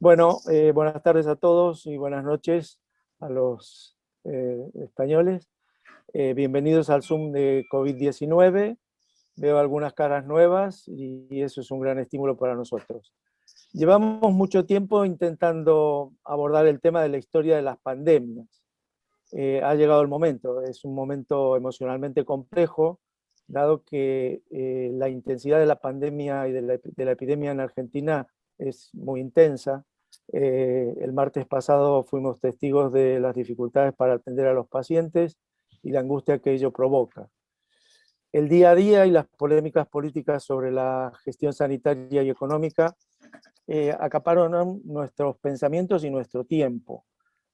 Bueno, buenas tardes a todos y buenas noches a los españoles. Bienvenidos al Zoom de COVID-19. Veo algunas caras nuevas y eso es un gran estímulo para nosotros. Llevamos mucho tiempo intentando abordar el tema de la historia de las pandemias. Ha llegado el momento, es un momento emocionalmente complejo, dado que la intensidad de la pandemia y de la epidemia en Argentina es muy intensa. El martes pasado fuimos testigos de las dificultades para atender a los pacientes y la angustia que ello provoca. El día a día y las polémicas políticas sobre la gestión sanitaria y económica acaparan nuestros pensamientos y nuestro tiempo,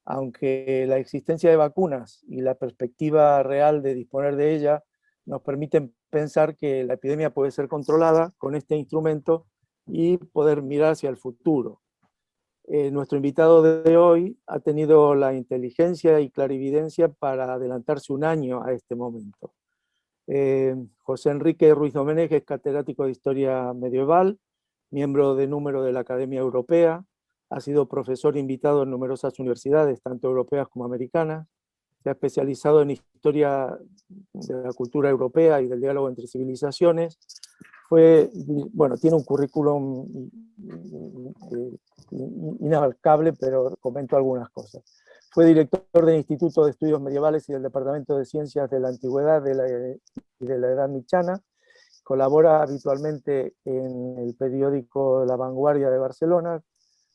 aunque la existencia de vacunas y la perspectiva real de disponer de ella nos permiten pensar que la epidemia puede ser controlada con este instrumento y poder mirar hacia el futuro. Nuestro invitado de hoy ha tenido la inteligencia y clarividencia para adelantarse un año a este momento. José Enrique Ruiz Domenech es catedrático de Historia Medieval, miembro de número de la Academia Europea, ha sido profesor invitado en numerosas universidades, tanto europeas como americanas, se ha especializado en historia de la cultura europea y del diálogo entre civilizaciones. Tiene un currículum inabarcable, pero comento algunas cosas. Fue director del Instituto de Estudios Medievales y del Departamento de Ciencias de la Antigüedad y de la Edad Mitjana. Colabora habitualmente en el periódico La Vanguardia de Barcelona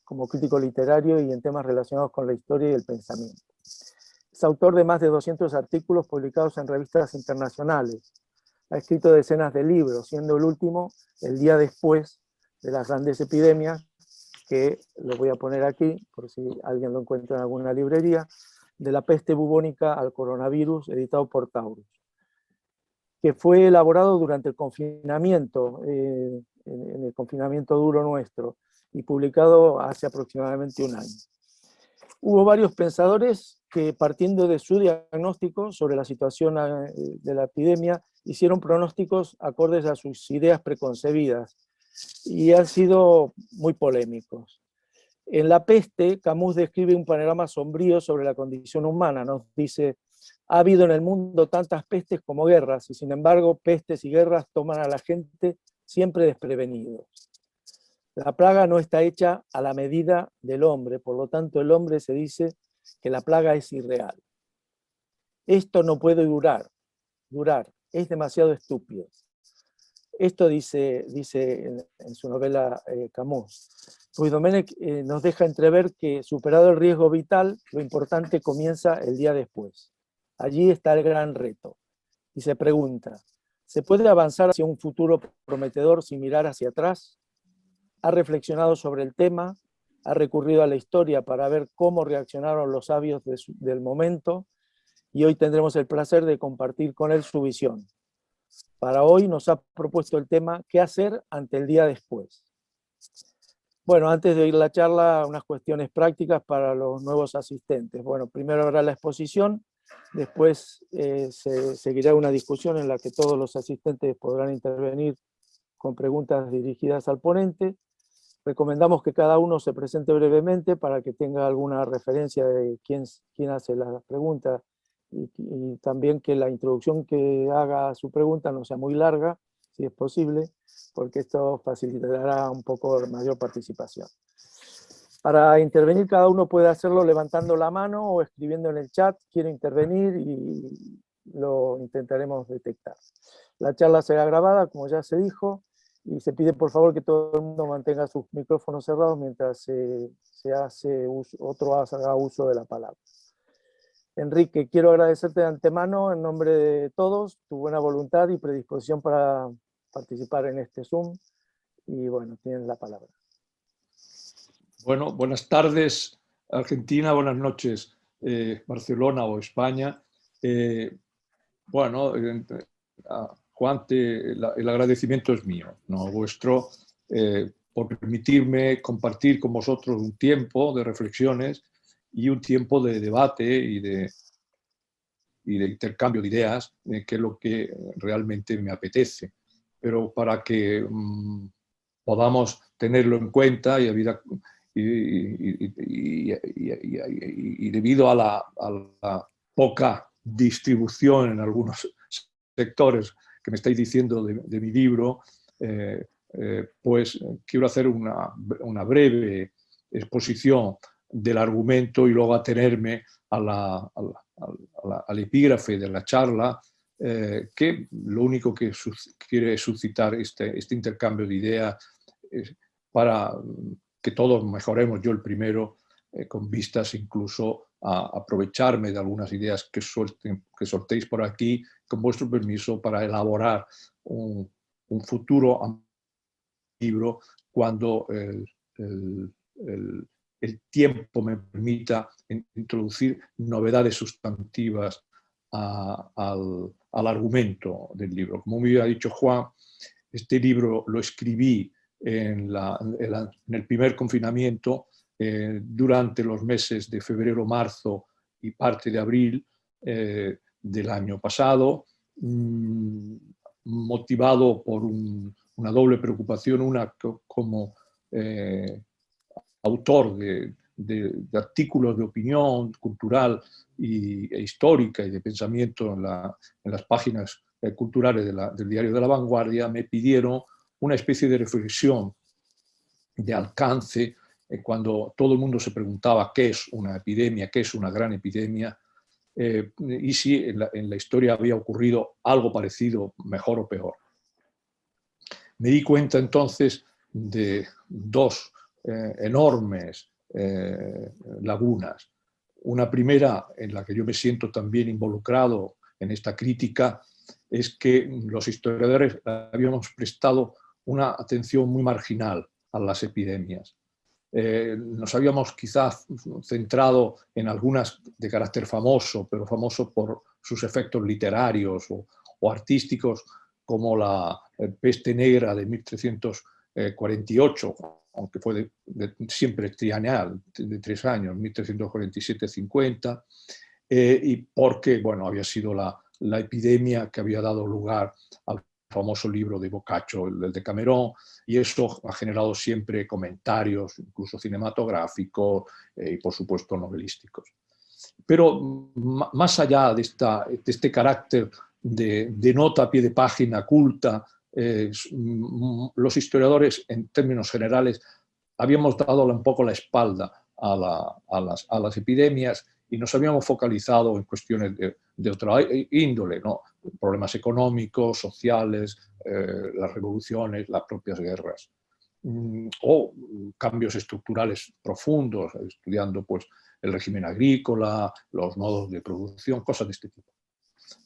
como crítico literario y en temas relacionados con la historia y el pensamiento. Es autor de más de 200 artículos publicados en revistas internacionales. Ha escrito decenas de libros, siendo el último El día después de las grandes epidemias, que lo voy a poner aquí, por si alguien lo encuentra en alguna librería, de la peste bubónica al coronavirus, editado por Taurus, que fue elaborado durante el confinamiento, en el confinamiento duro nuestro, y publicado hace aproximadamente un año. Hubo varios pensadores que, partiendo de su diagnóstico sobre la situación de la epidemia, hicieron pronósticos acordes a sus ideas preconcebidas y han sido muy polémicos. En La peste, Camus describe un panorama sombrío sobre la condición humana. Nos dice: ha habido en el mundo tantas pestes como guerras, y sin embargo pestes y guerras toman a la gente siempre desprevenidos. La plaga no está hecha a la medida del hombre, por lo tanto el hombre se dice que la plaga es irreal. Esto no puede durar, es demasiado estúpido. Esto dice en su novela Camus. Ruiz Domenech nos deja entrever que, superado el riesgo vital, lo importante comienza el día después. Allí está el gran reto. Y se pregunta: ¿se puede avanzar hacia un futuro prometedor sin mirar hacia atrás? Ha reflexionado sobre el tema, ha recurrido a la historia para ver cómo reaccionaron los sabios del momento, y hoy tendremos el placer de compartir con él su visión. Para hoy nos ha propuesto el tema: ¿qué hacer ante el día después? Bueno, antes de oír la charla, unas cuestiones prácticas para los nuevos asistentes. Bueno, primero habrá la exposición, después se seguirá una discusión en la que todos los asistentes podrán intervenir con preguntas dirigidas al ponente. Recomendamos que cada uno se presente brevemente para que tenga alguna referencia de quién hace la pregunta, y también que la introducción que haga a su pregunta no sea muy larga, si es posible, porque esto facilitará un poco mayor participación. Para intervenir, cada uno puede hacerlo levantando la mano o escribiendo en el chat: quiero intervenir, y lo intentaremos detectar. La charla será grabada, como ya se dijo, y se pide por favor que todo el mundo mantenga sus micrófonos cerrados mientras otro haga uso de la palabra. Enrique, quiero agradecerte de antemano, en nombre de todos, tu buena voluntad y predisposición para participar en este Zoom. Y bueno, tienes la palabra. Bueno, buenas tardes Argentina, buenas noches Barcelona o España. A Juante, el agradecimiento es mío, no vuestro, por permitirme compartir con vosotros un tiempo de reflexiones y un tiempo de debate y de intercambio de ideas, que es lo que realmente me apetece. Pero para que podamos tenerlo en cuenta y debido a la poca distribución en algunos sectores que me estáis diciendo de mi libro, pues quiero hacer una breve exposición del argumento y luego atenerme al epígrafe de la charla, que lo único que quiere suscitar este intercambio de ideas para que todos mejoremos, yo el primero, con vistas incluso a aprovecharme de algunas ideas que soltéis por aquí, con vuestro permiso, para elaborar un futuro libro cuando el tiempo me permita introducir novedades sustantivas al argumento del libro. Como me había dicho Juan, este libro lo escribí en el primer confinamiento, durante los meses de febrero, marzo y parte de abril del año pasado, motivado por una doble preocupación, una como autor de artículos de opinión cultural e histórica y de pensamiento en las páginas culturales del diario de La Vanguardia, me pidieron una especie de reflexión de alcance cuando todo el mundo se preguntaba qué es una epidemia, qué es una gran epidemia, y si en la historia había ocurrido algo parecido, mejor o peor. Me di cuenta entonces de dos enormes lagunas. Una primera, en la que yo me siento también involucrado en esta crítica, es que los historiadores habíamos prestado una atención muy marginal a las epidemias. Nos habíamos quizás centrado en algunas de carácter famoso, pero famoso por sus efectos literarios o artísticos, como la peste negra de 1348, aunque fue siempre trienal, de 3 años, 1347-50, y porque bueno, había sido la epidemia que había dado lugar al famoso libro de Boccaccio, el de Cameron, y eso ha generado siempre comentarios, incluso cinematográficos y por supuesto novelísticos. Pero más allá de este carácter de nota a pie de página culta, los historiadores, en términos generales, habíamos dado un poco la espalda a las epidemias y nos habíamos focalizado en cuestiones de otra índole, ¿no? Problemas económicos, sociales, las revoluciones, las propias guerras, o cambios estructurales profundos, estudiando pues, el régimen agrícola, los modos de producción, cosas de este tipo.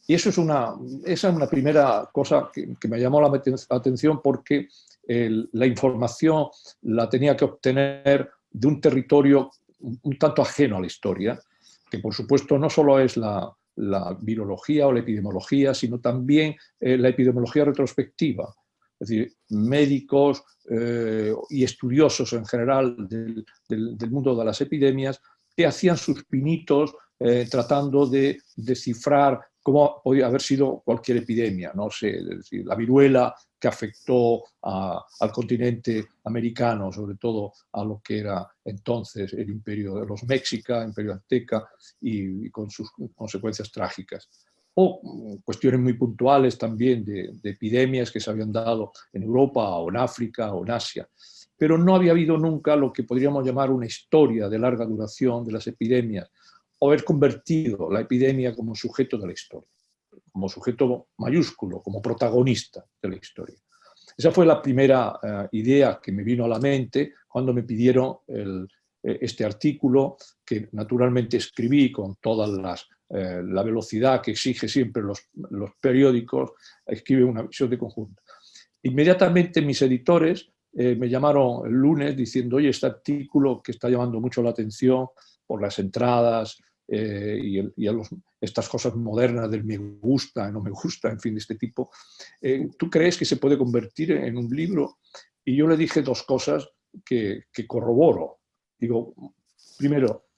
Y eso esa es una primera cosa que me llamó la atención, porque la información la tenía que obtener de un territorio un tanto ajeno a la historia, que por supuesto no solo es la virología o la epidemiología, sino también la epidemiología retrospectiva. Es decir, médicos y estudiosos en general del mundo de las epidemias que hacían sus pinitos tratando de descifrar cómo podía haber sido cualquier epidemia, no sé, es decir, la viruela que afectó al continente americano, sobre todo a lo que era entonces el imperio de los Mexica, imperio azteca, y con sus consecuencias trágicas. O cuestiones muy puntuales también de epidemias que se habían dado en Europa o en África o en Asia. Pero no había habido nunca lo que podríamos llamar una historia de larga duración de las epidemias, o haber convertido la epidemia como sujeto de la historia, como sujeto mayúsculo, como protagonista de la historia. Esa fue la primera idea que me vino a la mente cuando me pidieron este artículo, que naturalmente escribí con toda la velocidad que exige siempre los periódicos, escribe una visión de conjunto. Inmediatamente mis editores me llamaron el lunes diciendo: oye, este artículo que está llamando mucho la atención por las entradas y estas cosas modernas del me gusta, no me gusta, en fin, de este tipo, ¿tú crees que se puede convertir en un libro? Y yo le dije dos cosas que corroboro. Digo, primero,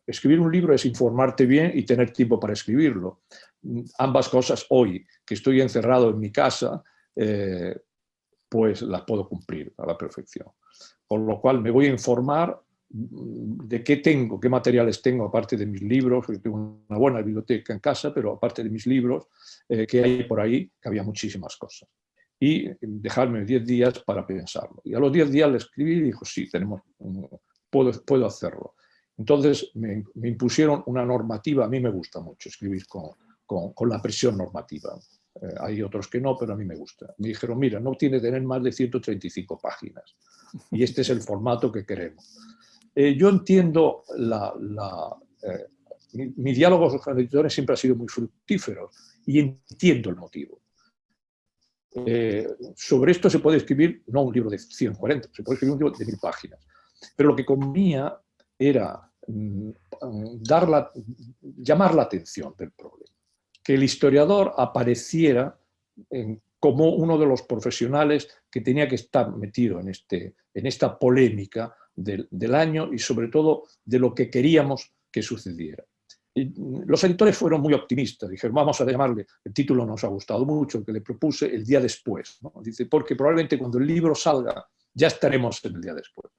escribir un libro es informarte bien y tener tiempo para escribirlo. Ambas cosas hoy, que estoy encerrado en mi casa, pues las puedo cumplir a la perfección. Con lo cual me voy a informar de qué tengo, qué materiales tengo, aparte de mis libros, porque tengo una buena biblioteca en casa, pero aparte de mis libros, que hay por ahí, que había muchísimas cosas. Y dejarme 10 días para pensarlo. Y a los 10 días le escribí y dijo, sí, puedo hacerlo. Entonces me impusieron una normativa. A mí me gusta mucho escribir con la presión normativa. Hay otros que no, pero a mí me gusta. Me dijeron, mira, no tiene que tener más de 135 páginas. Y este es el formato que queremos. Yo entiendo mi diálogo con los editores siempre ha sido muy fructífero y entiendo el motivo. Sobre esto se puede escribir, no un libro de 140, se puede escribir un libro de 1000 páginas. Pero lo que convenía era llamar la atención del problema. Que el historiador apareciera como uno de los profesionales que tenía que estar metido en esta polémica del año y sobre todo de lo que queríamos que sucediera. Y los editores fueron muy optimistas, dijeron, vamos a llamarle, el título nos ha gustado mucho, el que le propuse, El día después, ¿no? Dice, porque probablemente cuando el libro salga ya estaremos en el día después.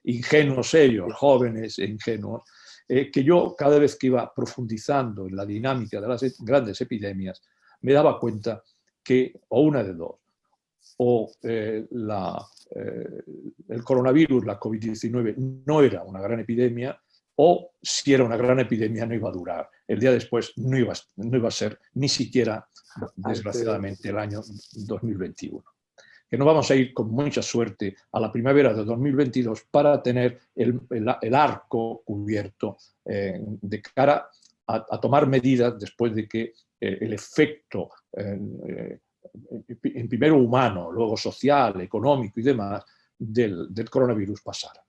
Ingenuos ellos, jóvenes e ingenuos, que yo cada vez que iba profundizando en la dinámica de las grandes epidemias, me daba cuenta que, o una de dos, o el coronavirus, la COVID-19, no era una gran epidemia, o si era una gran epidemia no iba a durar. El día después no iba a ser ni siquiera, desgraciadamente, el año 2021. Que no vamos a ir con mucha suerte a la primavera de 2022 para tener el arco cubierto de cara a tomar medidas después de que el efecto en primero humano, luego social, económico y demás del coronavirus pasara.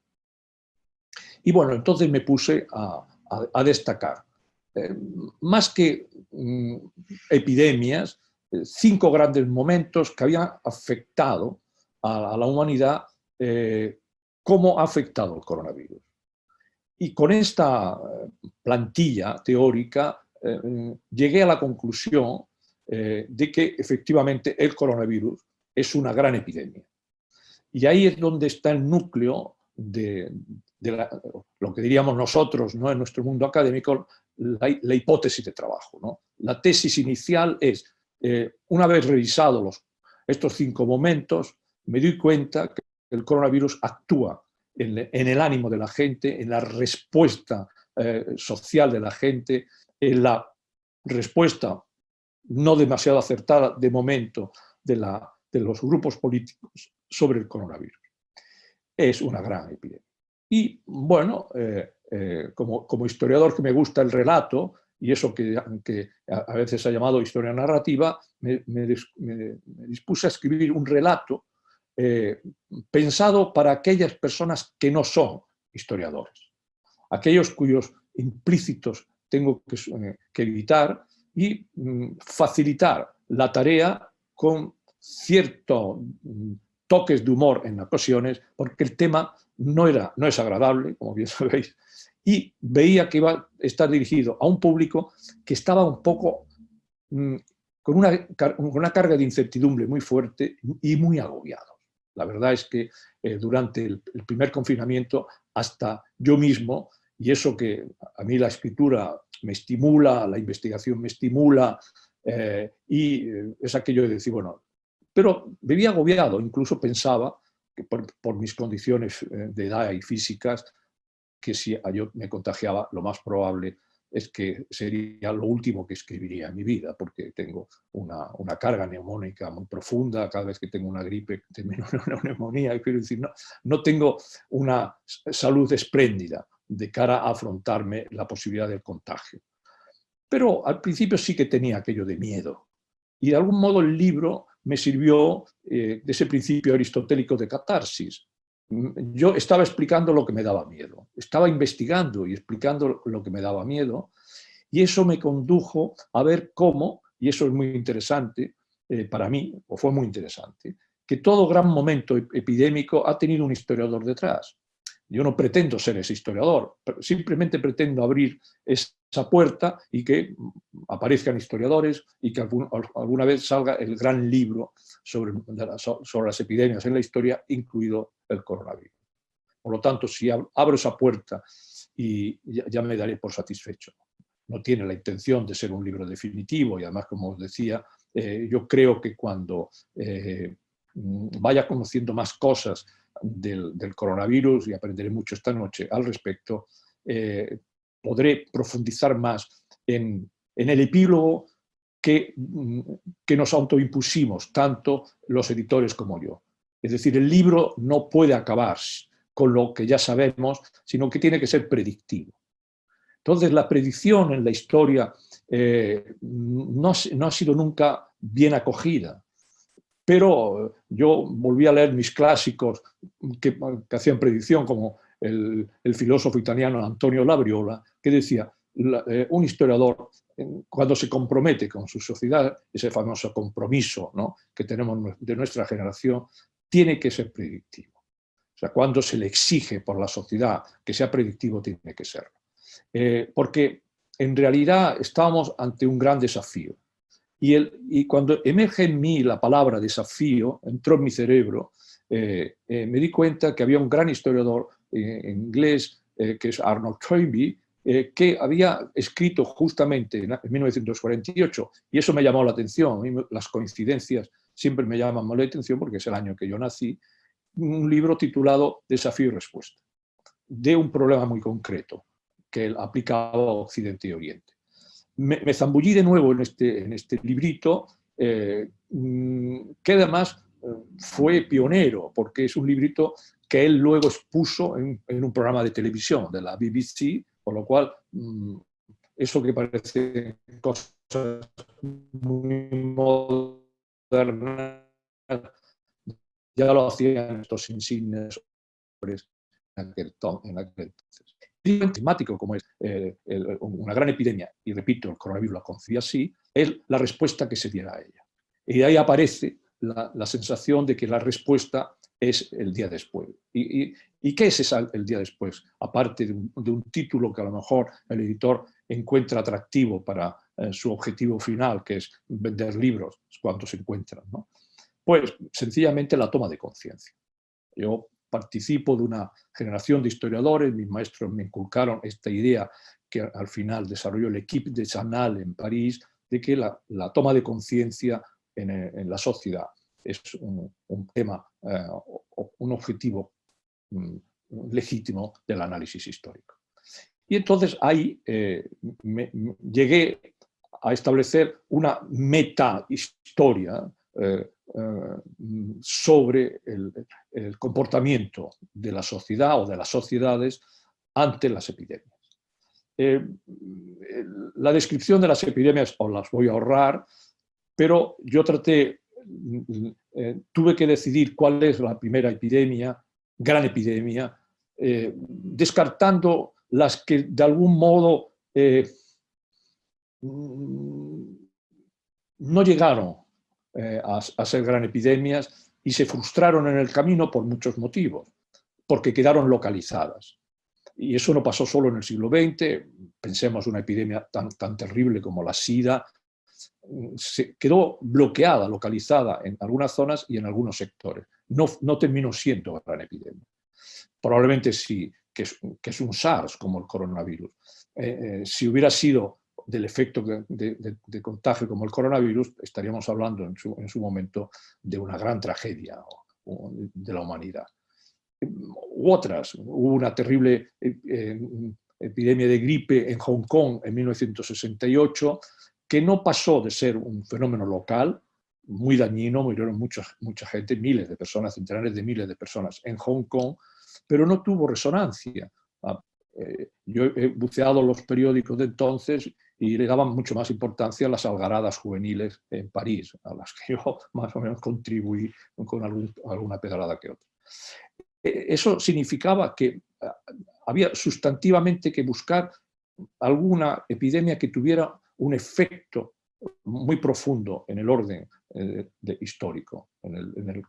Y bueno, entonces me puse a destacar, más que epidemias, 5 grandes momentos que habían afectado a la humanidad, cómo ha afectado el coronavirus. Y con esta plantilla teórica llegué a la conclusión de que efectivamente el coronavirus es una gran epidemia. Y ahí es donde está el núcleo de lo que diríamos nosotros, ¿no?, en nuestro mundo académico, la hipótesis de trabajo, ¿no? La tesis inicial es, una vez revisados estos 5 momentos, me doy cuenta que el coronavirus actúa en el ánimo de la gente, en la respuesta social de la gente, en la respuesta no demasiado acertada de momento de los grupos políticos sobre el coronavirus. Es una gran epidemia. Y bueno, como historiador que me gusta el relato, y eso que a veces se ha llamado historia narrativa, me dispuse a escribir un relato pensado para aquellas personas que no son historiadores, aquellos cuyos implícitos tengo que evitar y facilitar la tarea con ciertos toques de humor en ocasiones, porque el tema no es agradable, como bien sabéis, y veía que iba a estar dirigido a un público que estaba un poco con una carga de incertidumbre muy fuerte y muy agobiado. La verdad es que durante el primer confinamiento, hasta yo mismo, y eso que a mí la escritura me estimula, la investigación me estimula, y es aquello de decir, bueno, pero vivía agobiado, incluso pensaba que por mis condiciones de edad y físicas, que si yo me contagiaba, lo más probable es que sería lo último que escribiría en mi vida, porque tengo una carga neumónica muy profunda, cada vez que tengo una gripe termino en una neumonía, quiero decir, no tengo una salud espléndida de cara a afrontarme la posibilidad del contagio. Pero al principio sí que tenía aquello de miedo, y de algún modo el libro me sirvió de ese principio aristotélico de catarsis. Yo estaba explicando lo que me daba miedo, estaba investigando y explicando lo que me daba miedo, y eso me condujo a ver cómo, y eso es muy interesante para mí, o fue muy interesante, que todo gran momento epidémico ha tenido un historiador detrás. Yo no pretendo ser ese historiador, simplemente pretendo abrir esa puerta y que aparezcan historiadores y que alguna vez salga el gran libro sobre las epidemias en la historia, incluido el coronavirus. Por lo tanto, si abro esa puerta, y ya me daré por satisfecho. No tiene la intención de ser un libro definitivo y además, como os decía, yo creo que cuando vaya conociendo más cosas del coronavirus, y aprenderé mucho esta noche al respecto, podré profundizar más en el epílogo que nos autoimpusimos, tanto los editores como yo. Es decir, el libro no puede acabar con lo que ya sabemos, sino que tiene que ser predictivo. Entonces, la predicción en la historia no ha sido nunca bien acogida. Pero yo volví a leer mis clásicos que hacían predicción, como el filósofo italiano Antonio Labriola, que decía, un historiador, cuando se compromete con su sociedad, ese famoso compromiso, ¿no?, que tenemos de nuestra generación, tiene que ser predictivo. O sea, cuando se le exige por la sociedad que sea predictivo, tiene que serlo. Porque en realidad estábamos ante un gran desafío. Y cuando emerge en mí la palabra desafío, entró en mi cerebro, me di cuenta que había un gran historiador inglés, que es Arnold Toynbee, que había escrito justamente en 1948, y eso me llamó la atención. A mí las coincidencias siempre me llaman la atención porque es el año que yo nací, un libro titulado Desafío y respuesta, de un problema muy concreto que él aplicaba a Occidente y Oriente. Me zambullí de nuevo en este librito, que además fue pionero, porque es un librito que él luego expuso en un programa de televisión de la BBC, por lo cual eso que parece cosas muy modernas, ya lo hacían estos insignes en aquel entonces. Climático como es una gran epidemia, y repito, el coronavirus la concebía así, es la respuesta que se diera a ella. Y de ahí aparece la sensación de que la respuesta es el día después. ¿Y qué es el día después? Aparte de un título que a lo mejor el editor encuentra atractivo para su objetivo final, que es vender libros cuando se encuentran, ¿no? Pues sencillamente la toma de conciencia. Yo participo de una generación de historiadores, mis maestros me inculcaron esta idea que al final desarrolló el equipo de Chanal en París, de que la toma de conciencia en la sociedad es un tema, un objetivo legítimo del análisis histórico. Y entonces ahí llegué a establecer una metahistoria sobre el comportamiento de la sociedad o de las sociedades ante las epidemias. La descripción de las epidemias os las voy a ahorrar, pero yo tuve que decidir cuál es la primera epidemia, gran epidemia, descartando las que de algún modo no llegaron a ser gran epidemias y se frustraron en el camino por muchos motivos, porque quedaron localizadas. Y eso no pasó solo en el siglo XX, pensemos una epidemia tan terrible como la SIDA, se quedó bloqueada, localizada en algunas zonas y en algunos sectores. No terminó siendo gran epidemia. Probablemente sí, que es un SARS como el coronavirus. Si hubiera sido del efecto de contagio como el coronavirus, estaríamos hablando en su momento de una gran tragedia de la humanidad. U otras, hubo una terrible epidemia de gripe en Hong Kong en 1968, que no pasó de ser un fenómeno local, muy dañino, murieron mucha gente, miles de personas, centenares de miles de personas en Hong Kong, pero no tuvo resonancia. Yo he buceado los periódicos de entonces y le daban mucho más importancia a las algaradas juveniles en París, a las que yo más o menos contribuí con alguna pedrada que otra. Eso significaba que había sustantivamente que buscar alguna epidemia que tuviera un efecto muy profundo en el orden histórico, en el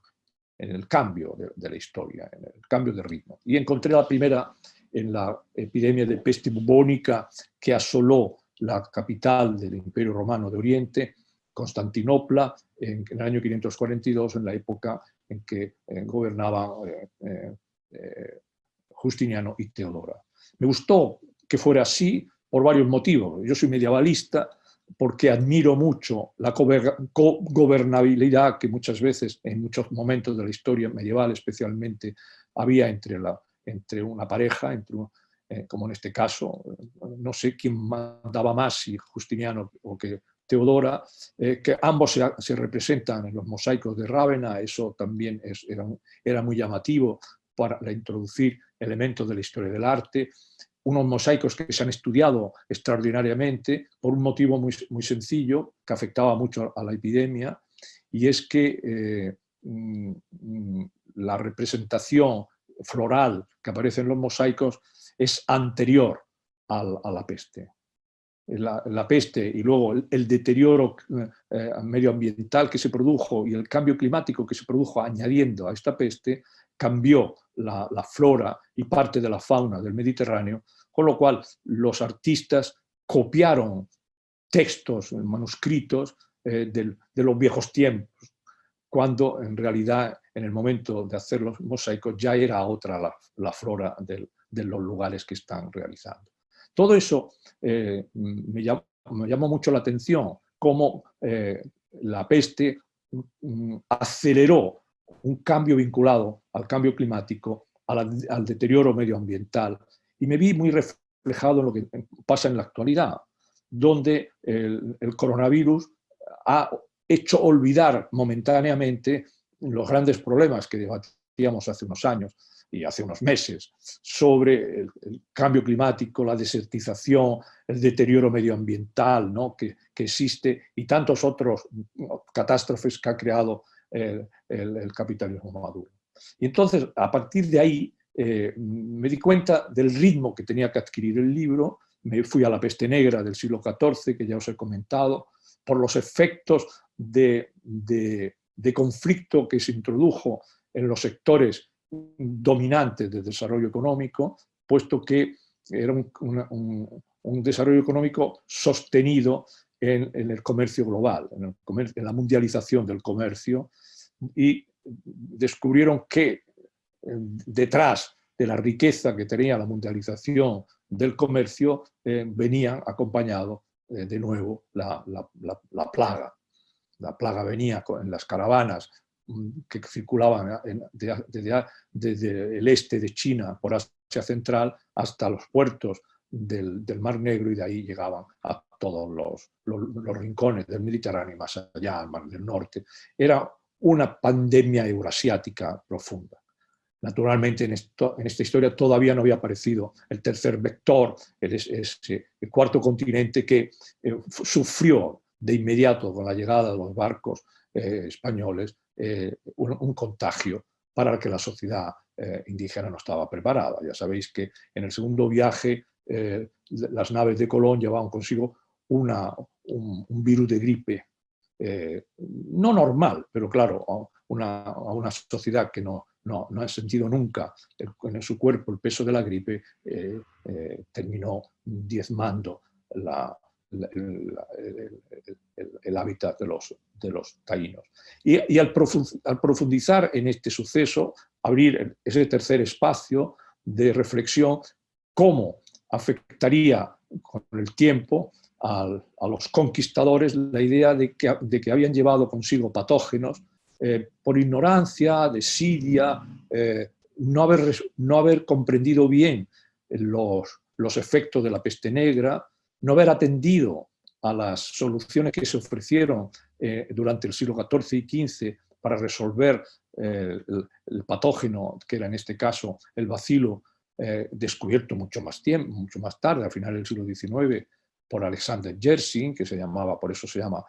el cambio de la historia, en el cambio de ritmo. Y encontré la primera en la epidemia de peste bubónica que asoló la capital del Imperio Romano de Oriente, Constantinopla, en el año 542, en la época en que gobernaban Justiniano y Teodora. Me gustó que fuera así por varios motivos. Yo soy medievalista porque admiro mucho la gobernabilidad que muchas veces, en muchos momentos de la historia medieval especialmente, había entre una pareja, como en este caso, no sé quién mandaba más, si Justiniano o que Teodora, que ambos se representan en los mosaicos de Rávena. Eso también era muy llamativo para introducir elementos de la historia del arte. Unos mosaicos que se han estudiado extraordinariamente por un motivo muy, muy sencillo que afectaba mucho a la epidemia, y es que la representación floral que aparece en los mosaicos es anterior a la peste. La peste y luego el deterioro medioambiental que se produjo y el cambio climático que se produjo añadiendo a esta peste cambió la flora y parte de la fauna del Mediterráneo, con lo cual los artistas copiaron textos, manuscritos de los viejos tiempos, cuando en realidad en el momento de hacer los mosaicos ya era otra la flora de los lugares que están realizando. Todo eso me llamó mucho la atención, cómo la peste aceleró un cambio vinculado al cambio climático, al deterioro medioambiental, y me vi muy reflejado en lo que pasa en la actualidad, donde el coronavirus ha hecho olvidar momentáneamente los grandes problemas que debatíamos hace unos años y hace unos meses sobre el cambio climático, la desertización, el deterioro medioambiental, ¿no?, que existe, y tantos otros catástrofes que ha creado el capitalismo maduro. Y entonces, a partir de ahí, me di cuenta del ritmo que tenía que adquirir el libro. Me fui a la peste negra del siglo XIV, que ya os he comentado, por los efectos de conflicto que se introdujo en los sectores dominantes del desarrollo económico, puesto que era un desarrollo económico sostenido en el comercio global, en la mundialización del comercio, y descubrieron que detrás de la riqueza que tenía la mundialización del comercio venían acompañado de nuevo la plaga. La plaga venía en las caravanas que circulaban desde el este de China por Asia Central hasta los puertos del Mar Negro, y de ahí llegaban a todos los rincones del Mediterráneo y más allá, al Mar del Norte. Era una pandemia eurasiática profunda. Naturalmente, en esta historia todavía no había aparecido el tercer vector, el cuarto continente, que sufrió de inmediato con la llegada de los barcos españoles un contagio para el que la sociedad indígena no estaba preparada. Ya sabéis que en el segundo viaje las naves de Colón llevaban consigo un virus de gripe, no normal, pero claro, a una sociedad que no ha sentido nunca en su cuerpo el peso de la gripe, terminó diezmando el hábitat de los taínos. Y al profundizar en este suceso, abrir ese tercer espacio de reflexión, cómo afectaría con el tiempo a los conquistadores la idea de que habían llevado consigo patógenos por ignorancia, desidia, no haber comprendido bien los efectos de la peste negra, no haber atendido a las soluciones que se ofrecieron durante el siglo XIV y XV para resolver el patógeno, que era en este caso el bacilo, descubierto mucho más tarde, a finales del siglo XIX, por Alexander Yersin, que por eso se llama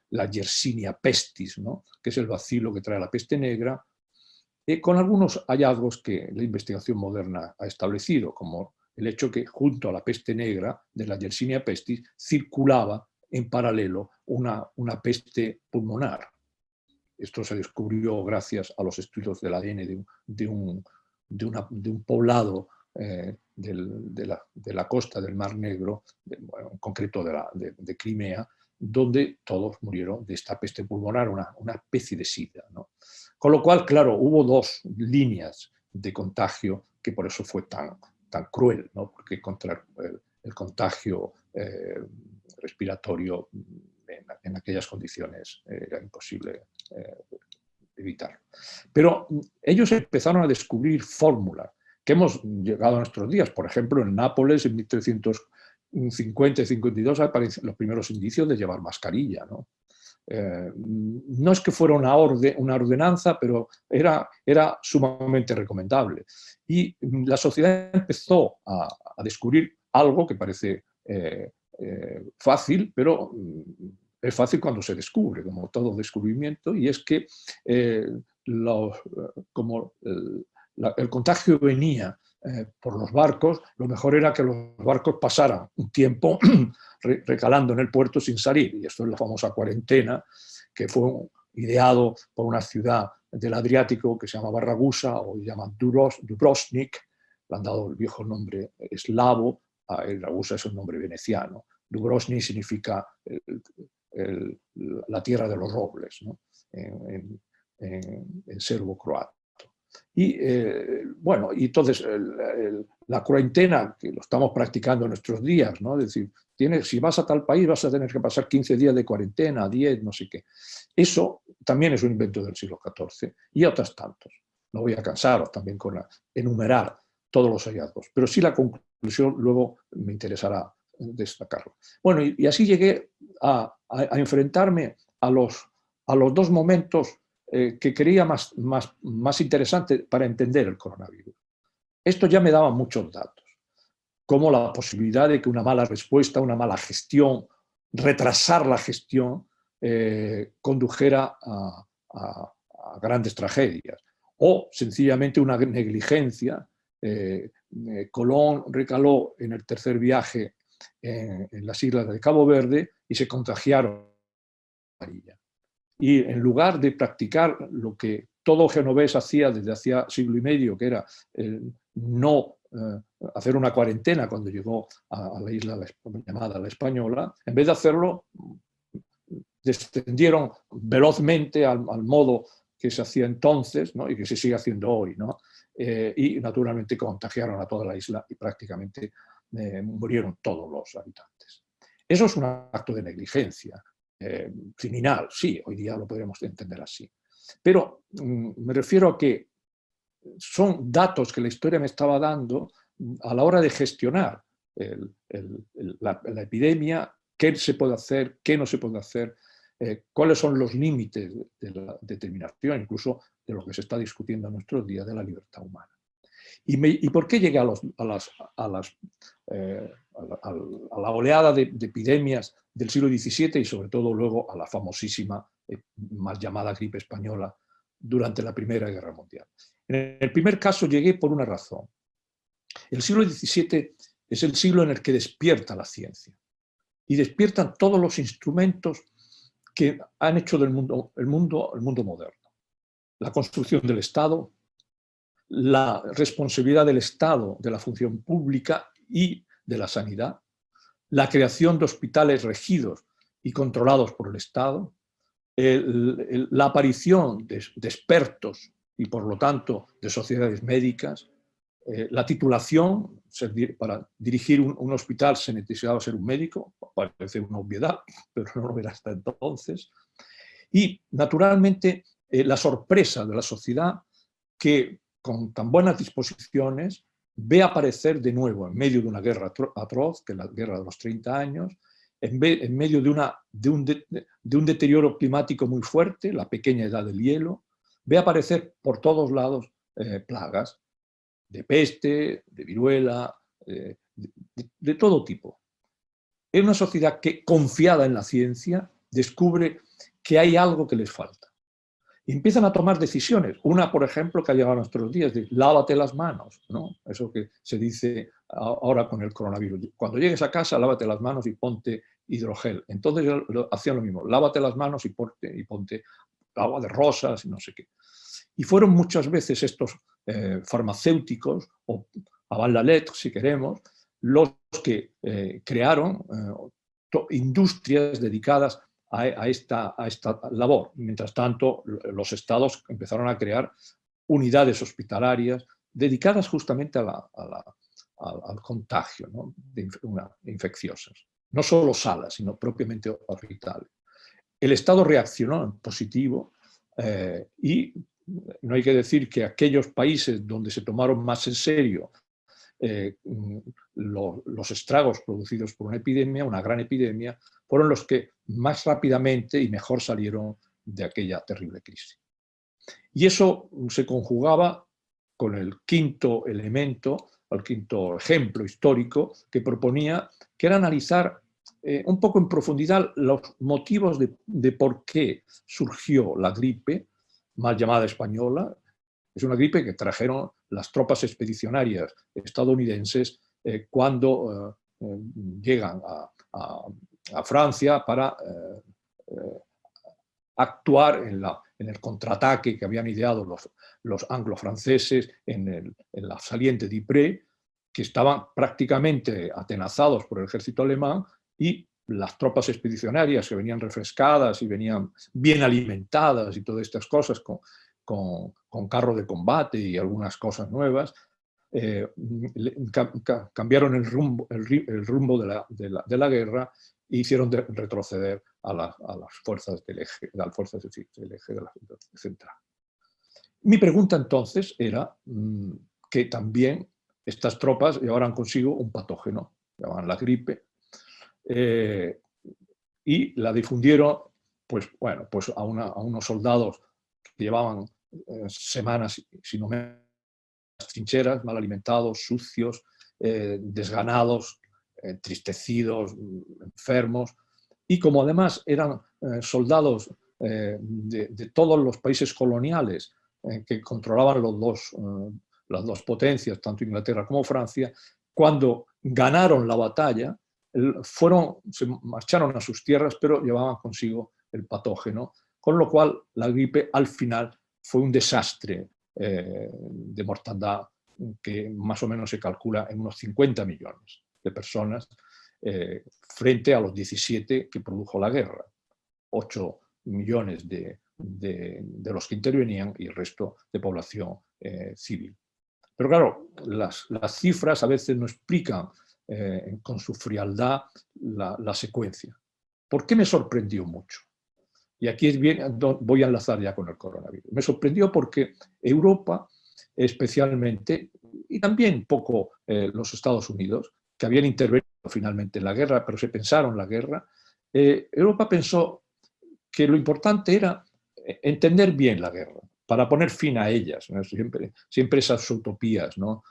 la Yersinia pestis, ¿no?, que es el bacilo que trae la peste negra, con algunos hallazgos que la investigación moderna ha establecido, como el hecho que junto a la peste negra de la Yersinia pestis circulaba en paralelo una peste pulmonar. esto se descubrió gracias a los estudios del ADN de un poblado de la costa del Mar Negro, bueno, en concreto de Crimea, donde todos murieron de esta peste pulmonar, una especie de sida, ¿no? Con lo cual, claro, hubo dos líneas de contagio, que por eso fue tan cruel, ¿no? Porque contra el contagio respiratorio en aquellas condiciones era imposible evitarlo. Pero ellos empezaron a descubrir fórmulas que hemos llegado a nuestros días. Por ejemplo, en Nápoles, en 1350 y 52, aparecen los primeros indicios de llevar mascarilla, ¿no? No es que fuera una ordenanza, pero era sumamente recomendable. Y la sociedad empezó a descubrir algo que parece fácil, pero es fácil cuando se descubre, como todo descubrimiento, y es que como el contagio venía por los barcos, lo mejor era que los barcos pasaran un tiempo recalando en el puerto sin salir. Y esto es la famosa cuarentena, que fue ideado por una ciudad del Adriático que se llamaba Ragusa, o llaman Dubrovnik, le han dado el viejo nombre eslavo, Ragusa es un nombre veneciano. Dubrovnik significa la tierra de los robles, ¿no? en serbo-croato. Y bueno, y entonces la cuarentena, que lo estamos practicando en nuestros días, ¿no? Es decir, si vas a tal país vas a tener que pasar 15 días de cuarentena, 10, no sé qué. Eso también es un invento del siglo XIV y otros tantos. No voy a cansaros también con enumerar todos los hallazgos, pero sí la conclusión luego me interesará destacarlo. Bueno, y así llegué a enfrentarme a los dos momentos que creía más interesante para entender el coronavirus. Esto ya me daba muchos datos, como la posibilidad de que una mala respuesta, una mala gestión, retrasar la gestión, condujera a grandes tragedias, o sencillamente una negligencia. Colón recaló en el tercer viaje en las islas de Cabo Verde y se contagiaron. Y en lugar de practicar lo que todo genovés hacía desde hacía siglo y medio, que era no hacer una cuarentena cuando llegó a la isla llamada La Española, en vez de hacerlo, descendieron velozmente al modo que se hacía entonces, ¿no? Y que se sigue haciendo hoy, ¿no? Y naturalmente contagiaron a toda la isla y prácticamente murieron todos los habitantes. Eso es un acto de negligencia. Criminal, sí, hoy día lo podríamos entender así. Pero me refiero a que son datos que la historia me estaba dando a la hora de gestionar la epidemia, qué se puede hacer, qué no se puede hacer, cuáles son los límites de la determinación, incluso de lo que se está discutiendo en nuestros días, de la libertad humana. ¿Y por qué llegué a la oleada de epidemias del siglo XVII y sobre todo luego a la famosísima, más llamada gripe española durante la Primera Guerra Mundial? En el primer caso llegué por una razón. El siglo XVII es el siglo en el que despierta la ciencia y despiertan todos los instrumentos que han hecho del mundo el mundo moderno. La construcción del Estado, la responsabilidad del Estado de la función pública y de la sanidad, la creación de hospitales regidos y controlados por el Estado, la aparición de expertos y por lo tanto de sociedades médicas, la titulación. Para dirigir un hospital se necesitaba ser un médico, parece una obviedad, pero no lo era hasta entonces. Y naturalmente la sorpresa de la sociedad que con tan buenas disposiciones ve aparecer de nuevo en medio de una guerra atroz, que es la guerra de los 30 años, en medio de un deterioro climático muy fuerte, la pequeña edad del hielo, ve aparecer por todos lados plagas de peste, de viruela, de todo tipo. Es una sociedad que, confiada en la ciencia, descubre que hay algo que les falta. Y empiezan a tomar decisiones. Una, por ejemplo, que ha llegado a nuestros días, de lávate las manos, ¿no? Eso que se dice ahora con el coronavirus. Cuando llegues a casa, lávate las manos y ponte hidrogel. Entonces hacían lo mismo, lávate las manos y ponte agua de rosas y no sé qué. Y fueron muchas veces estos farmacéuticos, o avant la lettre, si queremos, los que crearon industrias dedicadas a esta labor. Mientras tanto, los estados empezaron a crear unidades hospitalarias dedicadas justamente al contagio, ¿no?, de infecciosas. No solo salas, sino propiamente hospitales. El Estado reaccionó en positivo y no hay que decir que aquellos países donde se tomaron más en serio los estragos producidos por una epidemia, una gran epidemia, fueron los que más rápidamente y mejor salieron de aquella terrible crisis. Y eso se conjugaba con el quinto elemento, el quinto ejemplo histórico que proponía, que era analizar un poco en profundidad los motivos de por qué surgió la gripe, mal llamada española. Es una gripe que trajeron las tropas expedicionarias estadounidenses cuando llegan a Francia para actuar en el contraataque que habían ideado los anglo-franceses en la saliente de Ypres, que estaban prácticamente atenazados por el ejército alemán, y las tropas expedicionarias que venían refrescadas y venían bien alimentadas y todas estas cosas con carro de combate y algunas cosas nuevas, cambiaron el rumbo de la guerra e hicieron retroceder a las fuerzas del eje, del eje de la central. Mi pregunta entonces era que también estas tropas llevaran consigo un patógeno, llamaban la gripe, y la difundieron pues a unos soldados que llevaban semanas, si no menos, trincheras, mal alimentados, sucios, desganados, entristecidos, enfermos, y como además eran soldados de todos los países coloniales que controlaban las dos potencias, tanto Inglaterra como Francia, cuando ganaron la batalla, se marcharon a sus tierras, pero llevaban consigo el patógeno, con lo cual la gripe al final fue un desastre de mortandad que más o menos se calcula en unos 50 millones de personas frente a los 17 que produjo la guerra. 8 millones de los que intervenían y el resto de población civil. Pero claro, las cifras a veces no explican con su frialdad la secuencia. ¿Por qué me sorprendió mucho? Y aquí voy a enlazar ya con el coronavirus. Me sorprendió porque Europa, especialmente, y también un poco los Estados Unidos, que habían intervenido finalmente en la guerra, pero se pensaron la guerra, Europa pensó que lo importante era entender bien la guerra, para poner fin a ellas, ¿no? Siempre esas utopías, ¿no?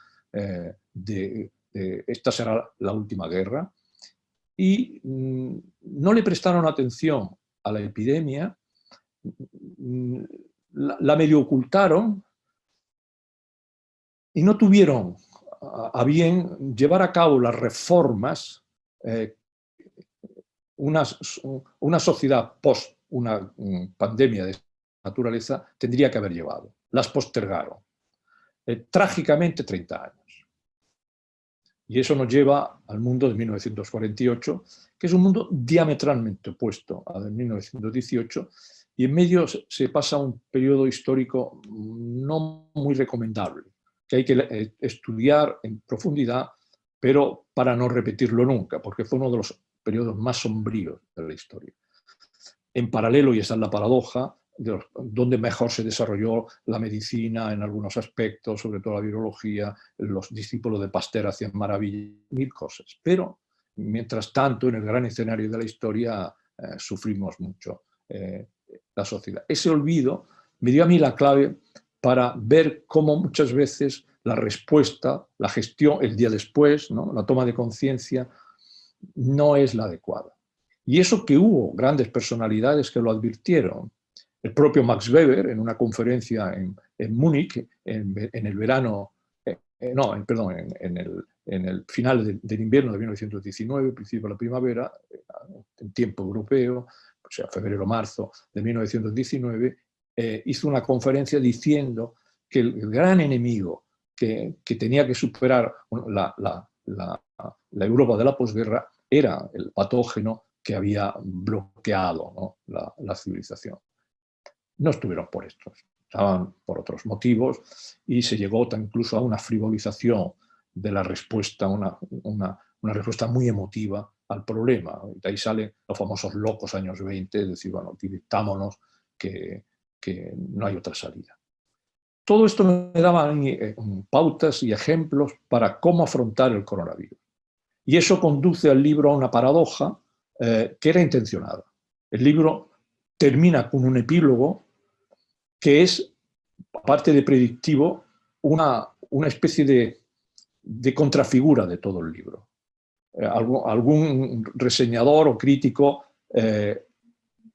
Esta será la última guerra, y no le prestaron atención a la epidemia, la medio ocultaron y no tuvieron a bien llevar a cabo las reformas una sociedad post una pandemia de naturaleza tendría que haber llevado. Las postergaron. Trágicamente 30 años. Y eso nos lleva al mundo de 1948, que es un mundo diametralmente opuesto al de 1918, y en medio se pasa un periodo histórico no muy recomendable, que hay que estudiar en profundidad, pero para no repetirlo nunca, porque fue uno de los periodos más sombríos de la historia. En paralelo, y esa es la paradoja, donde mejor se desarrolló la medicina en algunos aspectos, sobre todo la virología, los discípulos de Pasteur hacían maravillas, mil cosas. Pero, mientras tanto, en el gran escenario de la historia sufrimos mucho la sociedad. Ese olvido me dio a mí la clave para ver cómo muchas veces la respuesta, la gestión, el día después, ¿no?, la toma de conciencia, no es la adecuada. Y eso que hubo grandes personalidades que lo advirtieron. El propio Max Weber, en una conferencia en Múnich, en el verano, en el final del invierno de 1919, principio de la primavera, en tiempo europeo, o sea, febrero-marzo de 1919, hizo una conferencia diciendo que el gran enemigo que tenía que superar la Europa de la posguerra era el patógeno que había bloqueado, ¿no?, la civilización. No estuvieron por estos, estaban por otros motivos, y se llegó incluso a una frivolización de la respuesta, una respuesta muy emotiva al problema. De ahí salen los famosos locos años 20, es decir, bueno, divirtámonos, que no hay otra salida. Todo esto me daba pautas y ejemplos para cómo afrontar el coronavirus. Y eso conduce al libro a una paradoja que era intencionada. El libro termina con un epílogo que es, aparte de predictivo, una especie de contrafigura de todo el libro. Algún reseñador o crítico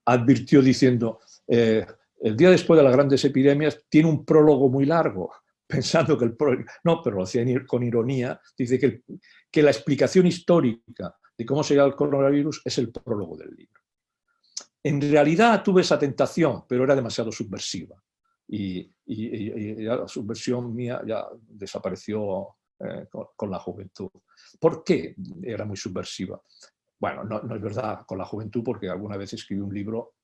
advirtió diciendo el día después de las grandes epidemias tiene un prólogo muy largo, pensando que el prólogo... No, pero lo hacía con ironía, dice que la explicación histórica de cómo se llega al coronavirus es el prólogo del libro. En realidad tuve esa tentación, pero era demasiado subversiva. Y la subversión mía ya desapareció con la juventud. ¿Por qué era muy subversiva? Bueno, no es verdad con la juventud, porque alguna vez escribí un libro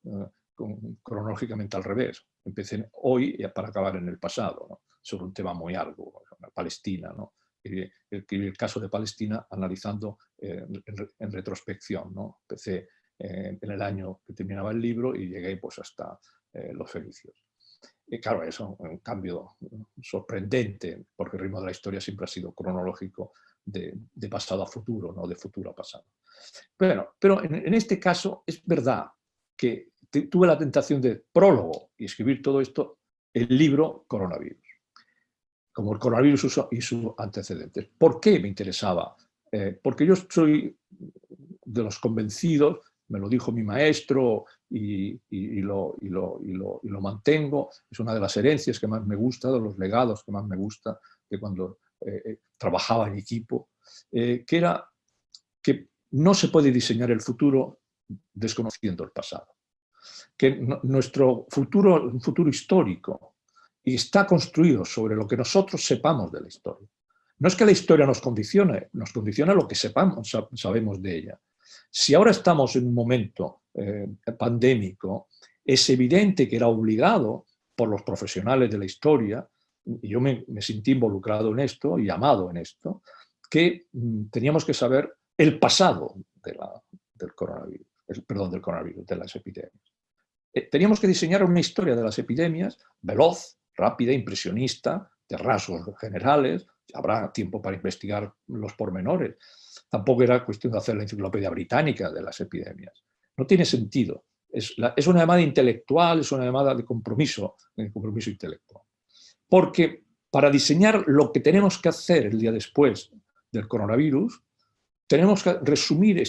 cronológicamente al revés. Empecé hoy para acabar en el pasado, ¿no?, sobre un tema muy largo, Palestina, ¿no? Escribí el caso de Palestina analizando en retrospección, ¿no? Empecé en el año que terminaba el libro y llegué pues hasta los fenicios. Y claro, es un cambio sorprendente, porque el ritmo de la historia siempre ha sido cronológico de pasado a futuro, no de futuro a pasado. Bueno, pero en este caso es verdad que tuve la tentación de prólogo y escribir todo esto, el libro Coronavirus, como el coronavirus y sus antecedentes. ¿Por qué me interesaba? Porque yo soy de los convencidos, me lo dijo mi maestro y lo mantengo, es una de las herencias que más me gusta, de los legados que más me gusta de cuando trabajaba en equipo, que era que no se puede diseñar el futuro desconociendo el pasado. Que nuestro futuro, un futuro histórico, está construido sobre lo que nosotros sepamos de la historia. No es que la historia nos condiciona lo que sabemos de ella. Si ahora estamos en un momento pandémico, es evidente que era obligado por los profesionales de la historia, y yo me sentí involucrado en esto y llamado en esto, que teníamos que saber el pasado del coronavirus, de las epidemias. Teníamos que diseñar una historia de las epidemias veloz, rápida, impresionista, de rasgos generales. Habrá tiempo para investigar los pormenores. Tampoco era cuestión de hacer la enciclopedia británica de las epidemias. No tiene sentido. Es una llamada intelectual, es una llamada de compromiso intelectual. Porque para diseñar lo que tenemos que hacer el día después del coronavirus, tenemos que resumir,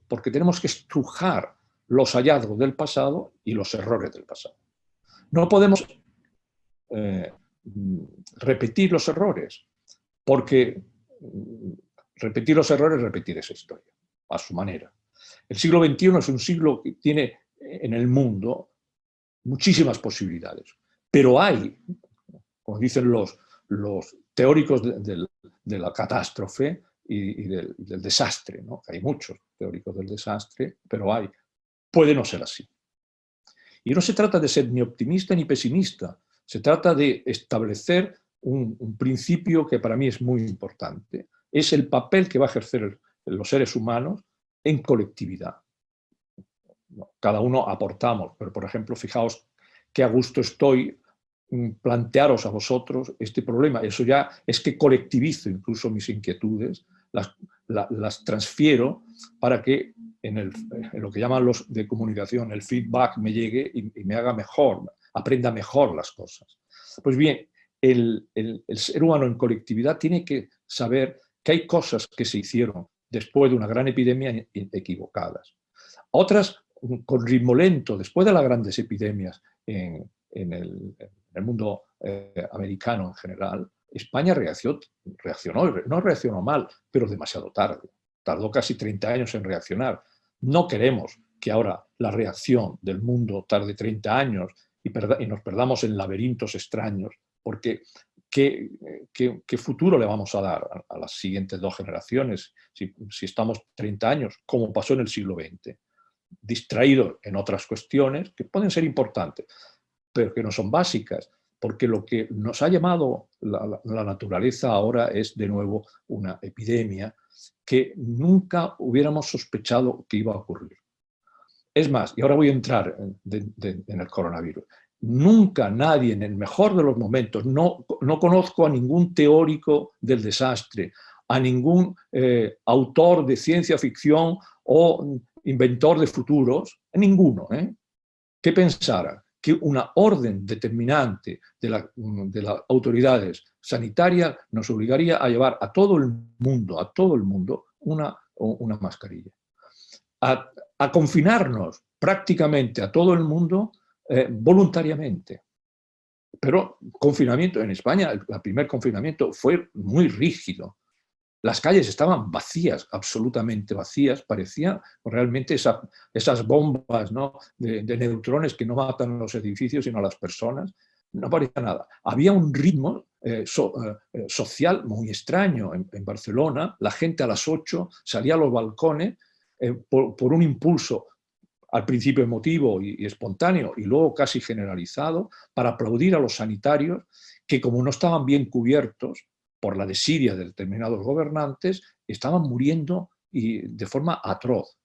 porque tenemos que estrujar los hallazgos del pasado y los errores del pasado. No podemos repetir los errores, porque repetir los errores es repetir esa historia, a su manera. El siglo XXI es un siglo que tiene en el mundo muchísimas posibilidades, pero hay, como dicen los teóricos de la catástrofe y del desastre, ¿no? Hay muchos teóricos del desastre, pero puede no ser así. Y no se trata de ser ni optimista ni pesimista, se trata de establecer un principio que para mí es muy importante. Es el papel que va a ejercer los seres humanos en colectividad. Cada uno aportamos, pero por ejemplo, fijaos qué a gusto estoy plantearos a vosotros este problema. Eso ya es que colectivizo incluso mis inquietudes, las transfiero para que en lo que llaman los de comunicación, el feedback me llegue y me haga mejor, aprenda mejor las cosas. Pues bien, el ser humano en colectividad tiene que saber que hay cosas que se hicieron después de una gran epidemia equivocadas. Otras con ritmo lento, después de las grandes epidemias en el mundo americano en general, España reaccionó, no reaccionó mal, pero demasiado tarde. Tardó casi 30 años en reaccionar. No queremos que ahora la reacción del mundo tarde 30 años y nos perdamos en laberintos extraños, porque ¿qué futuro le vamos a dar a las siguientes 2 generaciones si estamos 30 años, como pasó en el siglo XX, distraídos en otras cuestiones que pueden ser importantes, pero que no son básicas? Porque lo que nos ha llamado la naturaleza ahora es de nuevo una epidemia que nunca hubiéramos sospechado que iba a ocurrir. Es más, y ahora voy a entrar en el coronavirus, nunca nadie, en el mejor de los momentos, no conozco a ningún teórico del desastre, a ningún autor de ciencia ficción o inventor de futuros, ninguno, que pensara que una orden determinante de las autoridades sanitarias nos obligaría a llevar a todo el mundo, una mascarilla. A confinarnos prácticamente a todo el mundo voluntariamente. Pero confinamiento en España, el primer confinamiento fue muy rígido. Las calles estaban vacías, absolutamente vacías, parecían realmente esas bombas, ¿no?, de neutrones que no matan a los edificios sino a las personas. No parecía nada. Había un ritmo social muy extraño en Barcelona. La gente a las 8 salía a los balcones por un impulso al principio emotivo y espontáneo y luego casi generalizado, para aplaudir a los sanitarios que, como no estaban bien cubiertos por la desidia de determinados gobernantes, estaban muriendo de forma atroz.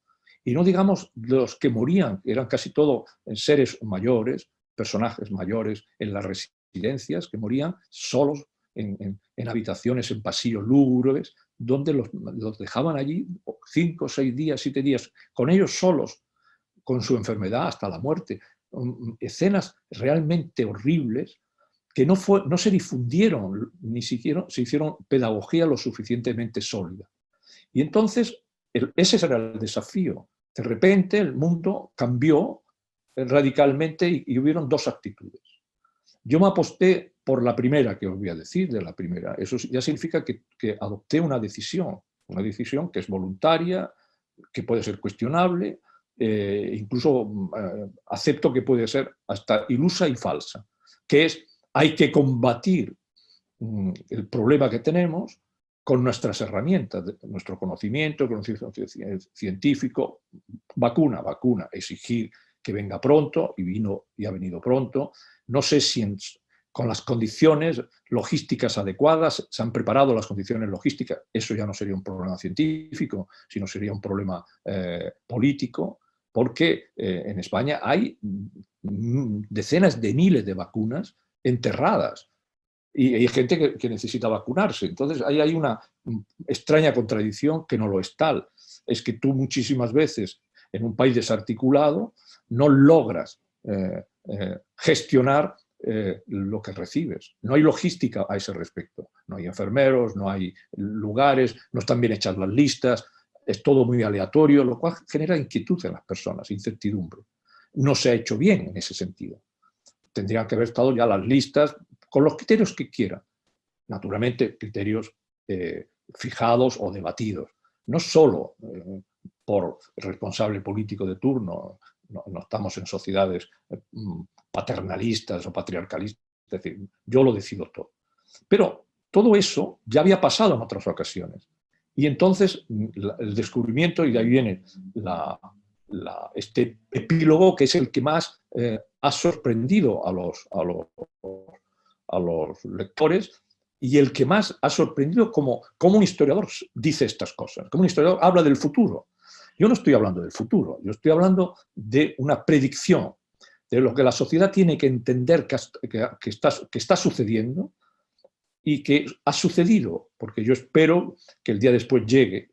Y no digamos los que morían, eran casi todos seres mayores, personajes mayores en las residencias, que morían solos en habitaciones, en pasillos lúgubres, donde los dejaban allí 5, 6 días, 7 días, con ellos solos, con su enfermedad hasta la muerte. Escenas realmente horribles que no se difundieron, ni siquiera se hicieron pedagogía lo suficientemente sólida. Y entonces ese era el desafío. De repente el mundo cambió radicalmente y hubieron 2 actitudes. Yo me aposté por la primera, que os voy a decir, de la primera. Eso ya significa que adopté una decisión que es voluntaria, que puede ser cuestionable, incluso acepto que puede ser hasta ilusa y falsa, que es: hay que combatir el problema que tenemos con nuestras herramientas, nuestro conocimiento científico, vacuna, exigir que venga pronto, y ha venido pronto. No sé si con las condiciones logísticas adecuadas se han preparado las condiciones logísticas. Eso ya no sería un problema científico, sino sería un problema político, porque en España hay decenas de miles de vacunas enterradas y hay gente que necesita vacunarse. Entonces ahí hay una extraña contradicción que no lo es tal. Es que tú muchísimas veces en un país desarticulado no logras gestionar lo que recibes. No hay logística a ese respecto. No hay enfermeros, no hay lugares, no están bien hechas las listas, es todo muy aleatorio, lo cual genera inquietud en las personas, incertidumbre. No se ha hecho bien en ese sentido. Tendrían que haber estado ya las listas con los criterios que quieran. Naturalmente, criterios fijados o debatidos. No solo por el responsable político de turno, no estamos en sociedades paternalistas o patriarcalistas, es decir, yo lo decido todo. Pero todo eso ya había pasado en otras ocasiones. Y entonces el descubrimiento, y de ahí viene este epílogo, que es el que más ha sorprendido a los lectores, y el que más ha sorprendido como un historiador dice estas cosas, como un historiador habla del futuro. Yo no estoy hablando del futuro, yo estoy hablando de una predicción, de lo que la sociedad tiene que entender que está sucediendo y que ha sucedido, porque yo espero que el día después llegue,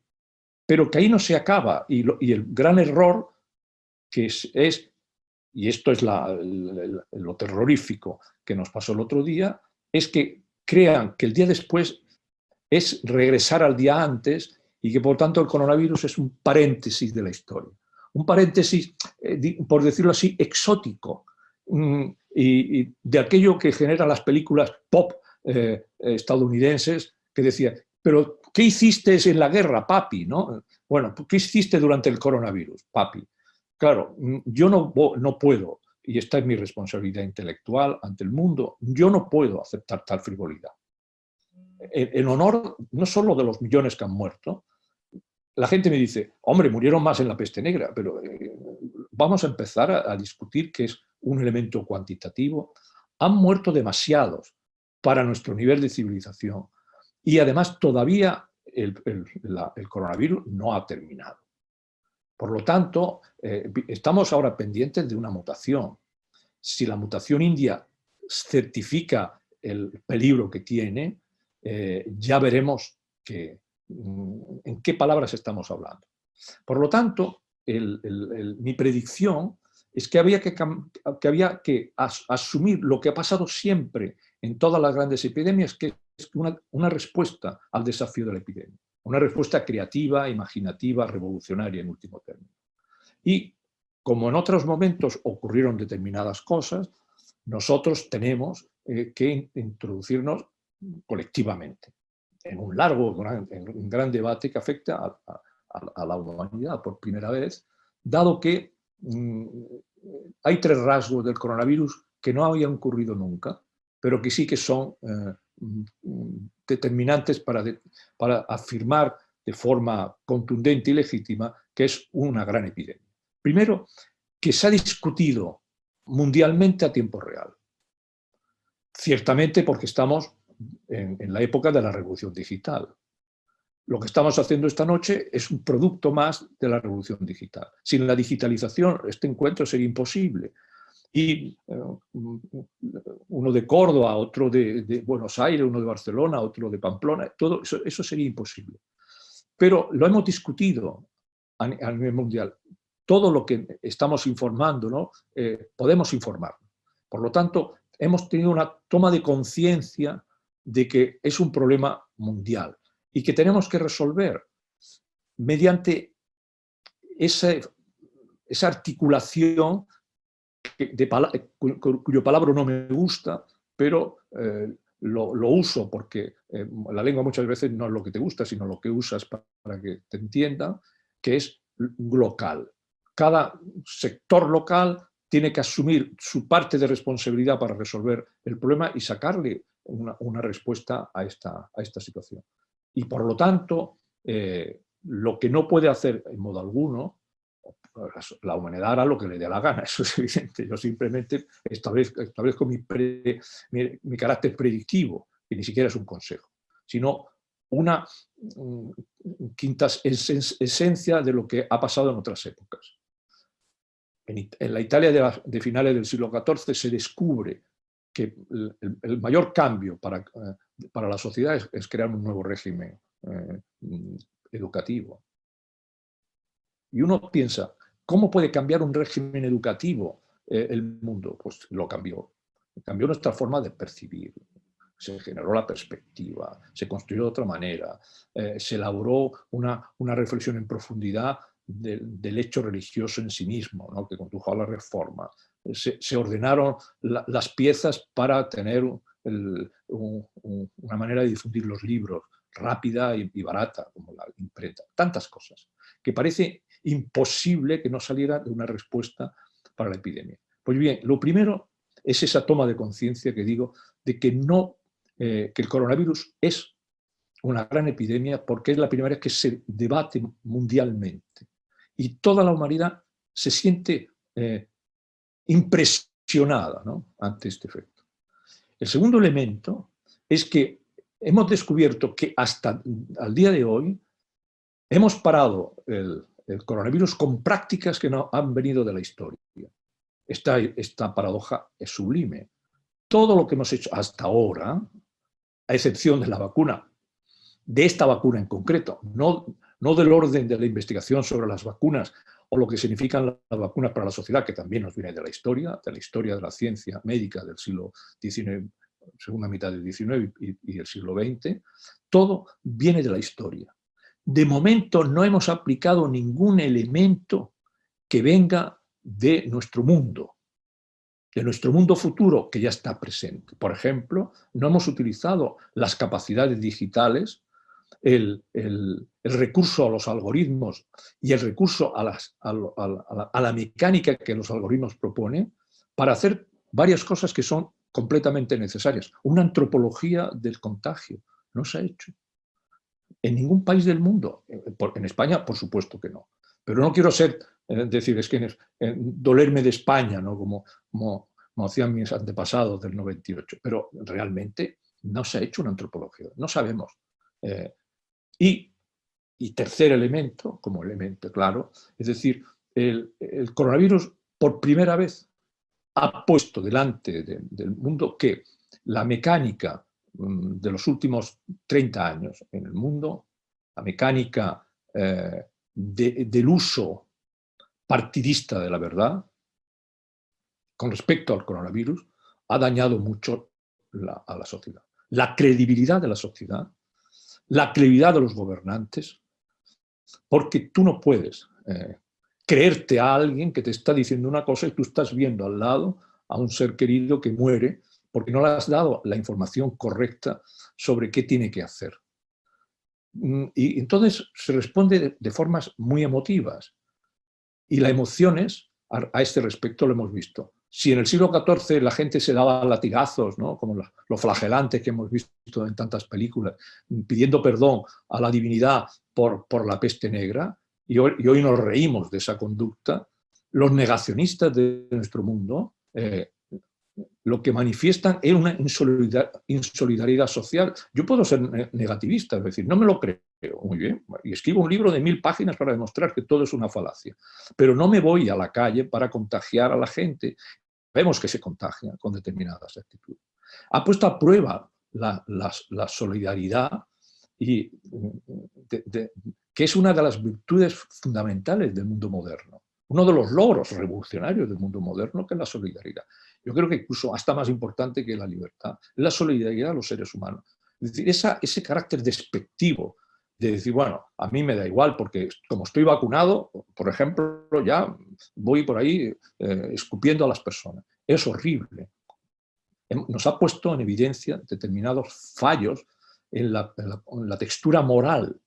pero que ahí no se acaba. Y el gran error que y esto es lo terrorífico que nos pasó el otro día, es que crean que el día después es regresar al día antes y que por tanto el coronavirus es un paréntesis de la historia. Un paréntesis, por decirlo así, exótico, y de aquello que generan las películas pop estadounidenses, que decían: pero ¿qué hiciste en la guerra, papi? ¿No? Bueno, ¿qué hiciste durante el coronavirus, papi? Claro, yo no puedo y esta es mi responsabilidad intelectual ante el mundo, yo no puedo aceptar tal frivolidad. En honor no solo de los millones que han muerto, la gente me dice, hombre, murieron más en la peste negra, pero vamos a empezar a discutir qué es un elemento cuantitativo. Han muerto demasiados para nuestro nivel de civilización y además todavía el coronavirus no ha terminado. Por lo tanto, estamos ahora pendientes de una mutación. Si la mutación india certifica el peligro que tiene, ya veremos en qué palabras estamos hablando. Por lo tanto, mi predicción es que había que asumir lo que ha pasado siempre en todas las grandes epidemias, que es una respuesta al desafío de la epidemia. Una respuesta creativa, imaginativa, revolucionaria en último término. Y como en otros momentos ocurrieron determinadas cosas, nosotros tenemos que introducirnos colectivamente en un gran debate que afecta a la humanidad por primera vez, dado que hay 3 rasgos del coronavirus que no habían ocurrido nunca, pero que sí que son determinantes para afirmar de forma contundente y legítima que es una gran epidemia. Primero, que se ha discutido mundialmente a tiempo real. Ciertamente porque estamos en la época de la revolución digital. Lo que estamos haciendo esta noche es un producto más de la revolución digital. Sin la digitalización, este encuentro sería imposible. Y uno de Córdoba, otro de Buenos Aires, uno de Barcelona, otro de Pamplona, todo eso sería imposible. Pero lo hemos discutido a nivel mundial. Todo lo que estamos informando, ¿no? Podemos informar. Por lo tanto, hemos tenido una toma de conciencia de que es un problema mundial y que tenemos que resolver mediante esa articulación cuyo palabra no me gusta, pero lo uso porque la lengua muchas veces no es lo que te gusta, sino lo que usas para que te entiendan, que es local. Cada sector local tiene que asumir su parte de responsabilidad para resolver el problema y sacarle una respuesta a esta situación. Y por lo tanto, lo que no puede hacer en modo alguno, la humanidad hará lo que le dé la gana, eso es evidente. Yo simplemente establezco mi carácter predictivo, que ni siquiera es un consejo, sino una quinta esencia de lo que ha pasado en otras épocas. En la Italia de finales del siglo XIV se descubre que el mayor cambio para la sociedad es crear un nuevo régimen educativo. Y uno piensa, ¿cómo puede cambiar un régimen educativo el mundo? Pues lo cambió. Cambió nuestra forma de percibir. Se generó la perspectiva, se construyó de otra manera, se elaboró una reflexión en profundidad del hecho religioso en sí mismo, ¿no? Que condujo a la reforma. Se ordenaron las piezas para tener una manera de difundir los libros rápida y barata, como la imprenta. Tantas cosas que parece imposible que no saliera de una respuesta para la epidemia. Pues bien, lo primero es esa toma de conciencia que digo de que que el coronavirus es una gran epidemia porque es la primera vez que se debate mundialmente y toda la humanidad se siente impresionada, ¿no?, ante este efecto. El segundo elemento es que hemos descubierto que hasta al día de hoy hemos parado el coronavirus con prácticas que no han venido de la historia. Esta paradoja es sublime. Todo lo que hemos hecho hasta ahora, a excepción de la vacuna, de esta vacuna en concreto, no del orden de la investigación sobre las vacunas o lo que significan las vacunas para la sociedad, que también nos viene de la historia de la ciencia médica del siglo XIX, segunda mitad del XIX y el siglo XX, todo viene de la historia. De momento no hemos aplicado ningún elemento que venga de nuestro mundo futuro, que ya está presente. Por ejemplo, no hemos utilizado las capacidades digitales, el recurso a los algoritmos y el recurso a la mecánica que los algoritmos proponen para hacer varias cosas que son completamente necesarias. Una antropología del contagio no se ha hecho en ningún país del mundo. En España, por supuesto que no. Pero no quiero decir, es que dolerme de España, ¿no? Como hacían mis antepasados del 98. Pero realmente no se ha hecho una antropología, no sabemos. Y tercer elemento, como elemento claro, es decir, el coronavirus por primera vez ha puesto delante del mundo que la mecánica de los últimos 30 años en el mundo, la mecánica del uso partidista de la verdad, con respecto al coronavirus, ha dañado mucho a la sociedad. La credibilidad de la sociedad, la credibilidad de los gobernantes, porque tú no puedes creerte a alguien que te está diciendo una cosa y tú estás viendo al lado a un ser querido que muere porque no le has dado la información correcta sobre qué tiene que hacer. Y entonces se responde de formas muy emotivas. Y las emociones, a este respecto, lo hemos visto. Si en el siglo XIV la gente se daba latigazos, ¿no? Como lo flagelante que hemos visto en tantas películas, pidiendo perdón a la divinidad por la peste negra, y hoy nos reímos de esa conducta, los negacionistas de nuestro mundo lo que manifiestan es una insolidaridad social. Yo puedo ser negativista, es decir, no me lo creo, muy bien, y escribo un libro de 1000 páginas para demostrar que todo es una falacia, pero no me voy a la calle para contagiar a la gente. Vemos que se contagian con determinadas actitudes. Ha puesto a prueba la solidaridad, y que es una de las virtudes fundamentales del mundo moderno, uno de los logros revolucionarios del mundo moderno, que es la solidaridad. Yo creo que incluso hasta más importante que la libertad, es la solidaridad de los seres humanos. Es decir, ese carácter despectivo de decir, bueno, a mí me da igual porque como estoy vacunado, por ejemplo, ya voy por ahí escupiendo a las personas. Es horrible. Nos ha puesto en evidencia determinados fallos en la textura moral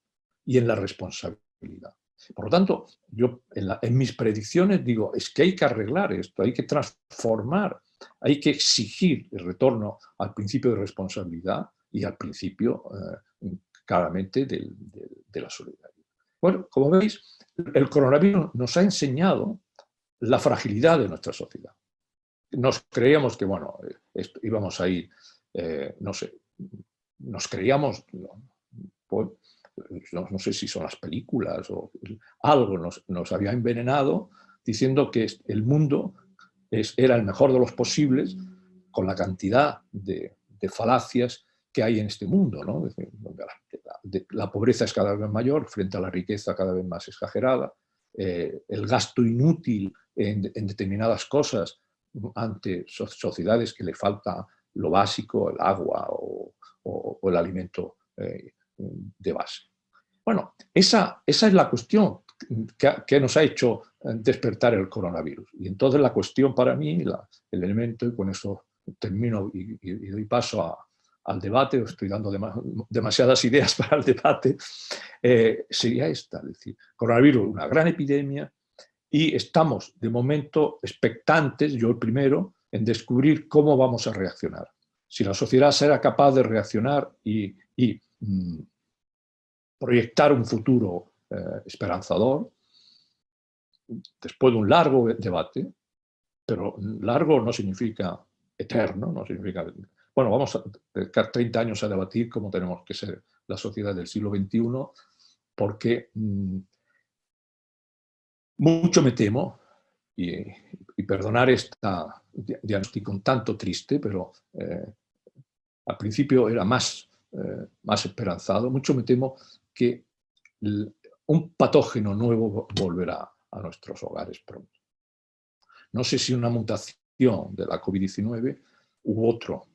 y en la responsabilidad. Por lo tanto, yo en mis predicciones digo, es que hay que arreglar esto, hay que transformar, hay que exigir el retorno al principio de responsabilidad y al principio, claramente, de la solidaridad. Bueno, como veis, el coronavirus nos ha enseñado la fragilidad de nuestra sociedad. Nos creíamos que, bueno, íbamos a ir, no sé, nos creíamos, pues, no sé si son las películas o algo nos había envenenado diciendo que el mundo era el mejor de los posibles con la cantidad de falacias que hay en este mundo, ¿no? La pobreza es cada vez mayor frente a la riqueza cada vez más exagerada, el gasto inútil en determinadas cosas ante sociedades que le falta lo básico, el agua o el alimento de base. Bueno, esa es la cuestión que nos ha hecho despertar el coronavirus. Y entonces la cuestión para mí, el elemento, y con eso termino y doy paso al debate, os estoy dando demasiadas ideas para el debate, sería esta, es decir, coronavirus, una gran epidemia, y estamos de momento expectantes, yo el primero, en descubrir cómo vamos a reaccionar. Si la sociedad será capaz de reaccionar y proyectar un futuro esperanzador, después de un largo debate, pero largo no significa eterno, no significa... Bueno, vamos a dedicar 30 años a debatir cómo tenemos que ser la sociedad del siglo XXI, porque mucho me temo, y perdonar esta diagnóstico un tanto triste, pero al principio era más esperanzado, mucho me temo que un patógeno nuevo volverá a nuestros hogares pronto. No sé si una mutación de la COVID-19 u otro.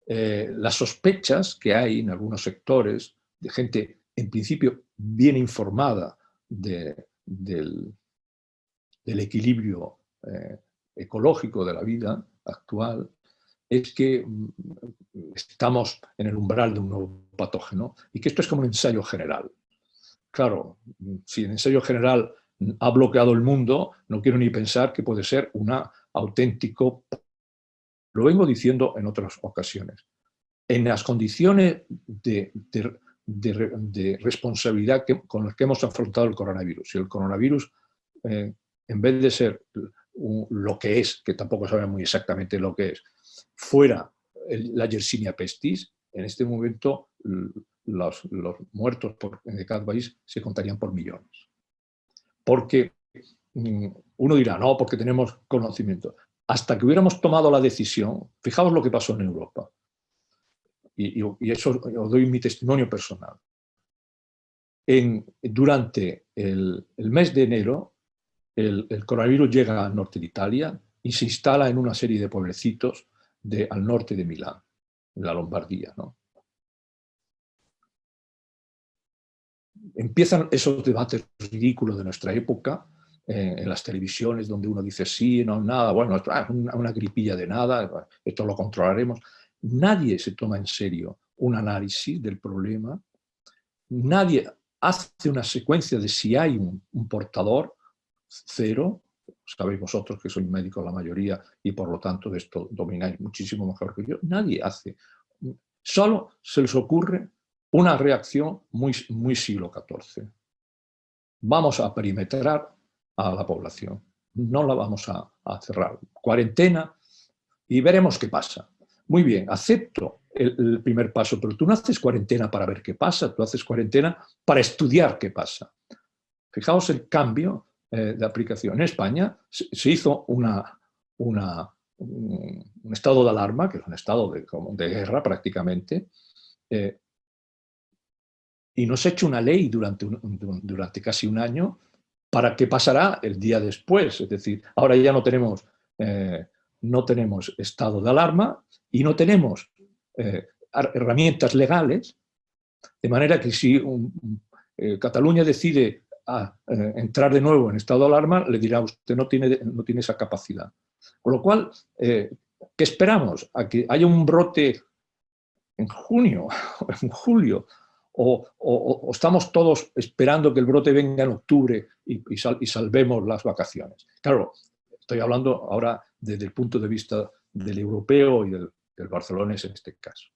Las sospechas que hay en algunos sectores de gente, en principio, bien informada del equilibrio ecológico de la vida actual, es que estamos en el umbral de un nuevo patógeno y que esto es como un ensayo general. Claro, si el ensayo general ha bloqueado el mundo, no quiero ni pensar que puede ser un auténtico Lo vengo diciendo en otras ocasiones. En las condiciones de responsabilidad con las que hemos afrontado el coronavirus. Si el coronavirus, en vez de ser lo que es, que tampoco sabemos muy exactamente lo que es, fuera la Yersinia pestis, en este momento los muertos de cada país se contarían por millones. Porque uno dirá, no, porque tenemos conocimiento. Hasta que hubiéramos tomado la decisión, fijaos lo que pasó en Europa. Y eso os doy mi testimonio personal. Durante el mes de enero, el coronavirus llega al norte de Italia y se instala en una serie de pueblecitos al norte de Milán, en la Lombardía, ¿no? Empiezan esos debates ridículos de nuestra época, en las televisiones, donde uno dice sí, no, nada, bueno, una gripilla de nada, esto lo controlaremos. Nadie se toma en serio un análisis del problema, nadie hace una secuencia de si hay un portador, cero. Sabéis vosotros que sois médicos la mayoría y por lo tanto de esto domináis muchísimo mejor que yo. Nadie hace, solo se les ocurre una reacción muy siglo XIV. Vamos a perimetrar a la población, no la vamos a cerrar. Cuarentena y veremos qué pasa. Muy bien, acepto el primer paso, pero tú no haces cuarentena para ver qué pasa, tú haces cuarentena para estudiar qué pasa. Fijaos el cambio de aplicación. En España se hizo un estado de alarma, que es un estado de guerra prácticamente, y no se ha hecho una ley durante casi un año para qué pasará el día después. Es decir, ahora ya no tenemos estado de alarma y no tenemos herramientas legales, de manera que si Cataluña decide entrar de nuevo en estado de alarma, le dirá usted no tiene esa capacidad. Con lo cual, ¿qué esperamos? ¿A que haya un brote en junio o en julio? ¿O estamos todos esperando que el brote venga en octubre y salvemos las vacaciones? Claro, estoy hablando ahora desde el punto de vista del europeo y del barcelonés en este caso.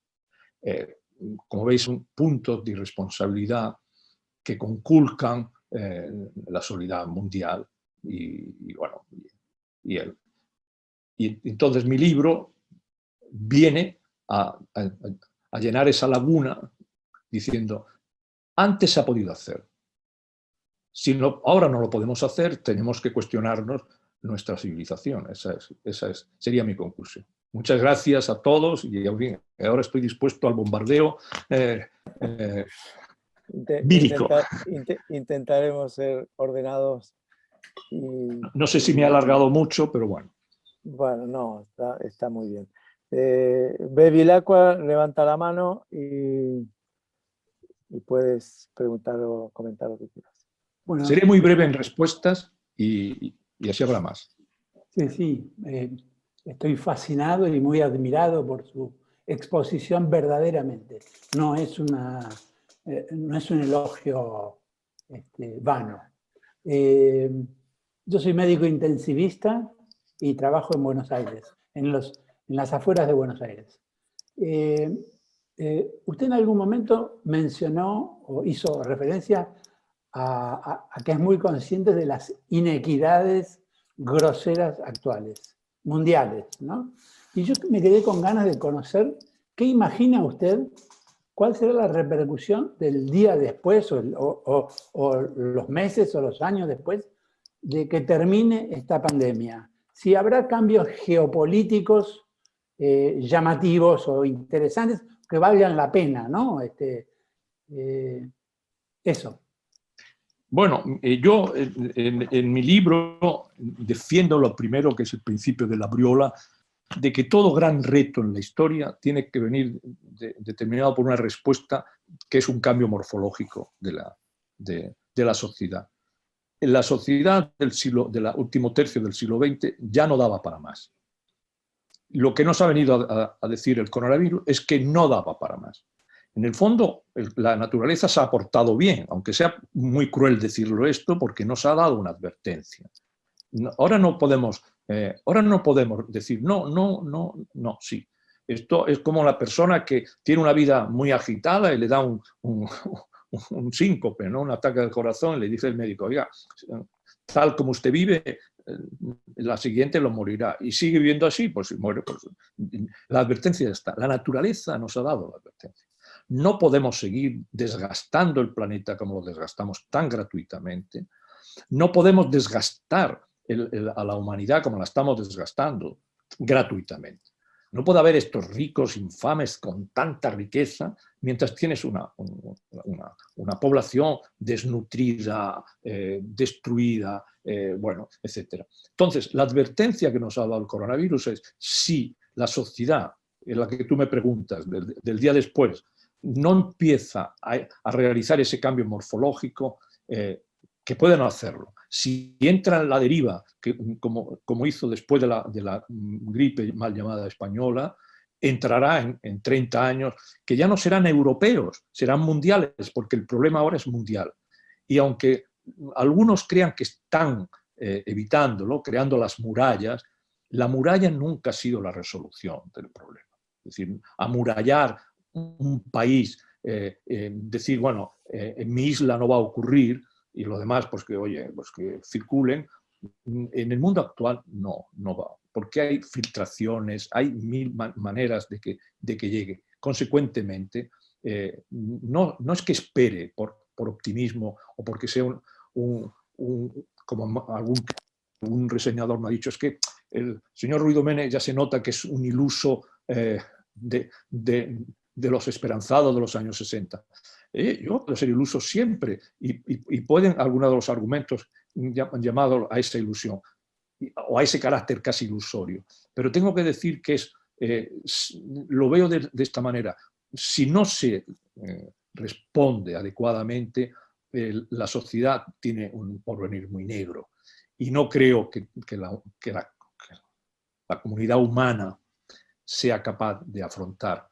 Como veis, son puntos de irresponsabilidad que conculcan la solidaridad mundial y entonces mi libro viene a llenar esa laguna diciendo, antes se ha podido hacer. Si no, ahora no lo podemos hacer, tenemos que cuestionarnos nuestra civilización. Esa sería mi conclusión. Muchas gracias a todos y ahora estoy dispuesto al bombardeo vírico. Intentaremos ser ordenados. No sé si me he alargado mucho, pero bueno. Bueno, no, está muy bien. Bevilacqua, levanta la mano y puedes preguntar o comentar lo que quieras. Bueno, seré muy breve en respuestas y así habrá más. Sí, estoy fascinado y muy admirado por su exposición verdaderamente. No es un elogio vano. Yo soy médico intensivista y trabajo en Buenos Aires, en las afueras de Buenos Aires. Usted en algún momento mencionó o hizo referencia a que es muy consciente de las inequidades groseras actuales, mundiales, ¿no? Y yo me quedé con ganas de conocer qué imagina usted, cuál será la repercusión del día después o los meses o los años después de que termine esta pandemia. Si habrá cambios geopolíticos llamativos o interesantes que valgan la pena, ¿no? Eso. Bueno, yo en mi libro defiendo lo primero, que es el principio de la Briola, de que todo gran reto en la historia tiene que venir determinado por una respuesta que es un cambio morfológico de la sociedad. En la sociedad del último tercio del siglo XX ya no daba para más. Lo que nos ha venido a decir el coronavirus es que no daba para más. En el fondo, la naturaleza se ha portado bien, aunque sea muy cruel decirlo esto, porque nos ha dado una advertencia. Ahora no podemos Ahora no podemos decir no, no, no, no, sí. Esto es como la persona que tiene una vida muy agitada y le da un síncope, ¿no? Un ataque al corazón, y le dice el médico, oiga, tal como usted vive, la siguiente lo morirá. Y sigue viviendo así, pues si muere, pues la advertencia está. La naturaleza nos ha dado la advertencia. No podemos seguir desgastando el planeta como lo desgastamos tan gratuitamente. No podemos desgastar a la humanidad como la estamos desgastando gratuitamente. No puede haber estos ricos infames con tanta riqueza mientras tienes una población desnutrida, destruida, bueno, etc. Entonces, la advertencia que nos ha dado el coronavirus es si la sociedad, en la que tú me preguntas, del día después, no empieza a realizar ese cambio morfológico, que puede no hacerlo. Si entra en la deriva, como hizo después de la gripe mal llamada española, entrará en 30 años, que ya no serán europeos, serán mundiales, porque el problema ahora es mundial. Y aunque algunos crean que están evitándolo, creando las murallas, la muralla nunca ha sido la resolución del problema. Es decir, amurallar un país, decir, bueno, en mi isla no va a ocurrir, y lo demás, pues que, oye, pues que circulen. En el mundo actual no va, porque hay filtraciones, hay mil maneras de que llegue. Consecuentemente, no es que espere por optimismo o porque sea como un reseñador me ha dicho, es que el señor Ruiz Domènech ya se nota que es un iluso de los esperanzados de los años 60. Yo puedo ser iluso siempre y pueden algunos de los argumentos llamado a esa ilusión o a ese carácter casi ilusorio. Pero tengo que decir que lo veo de esta manera. Si no se responde adecuadamente, la sociedad tiene un porvenir muy negro. Y no creo que la comunidad humana sea capaz de afrontar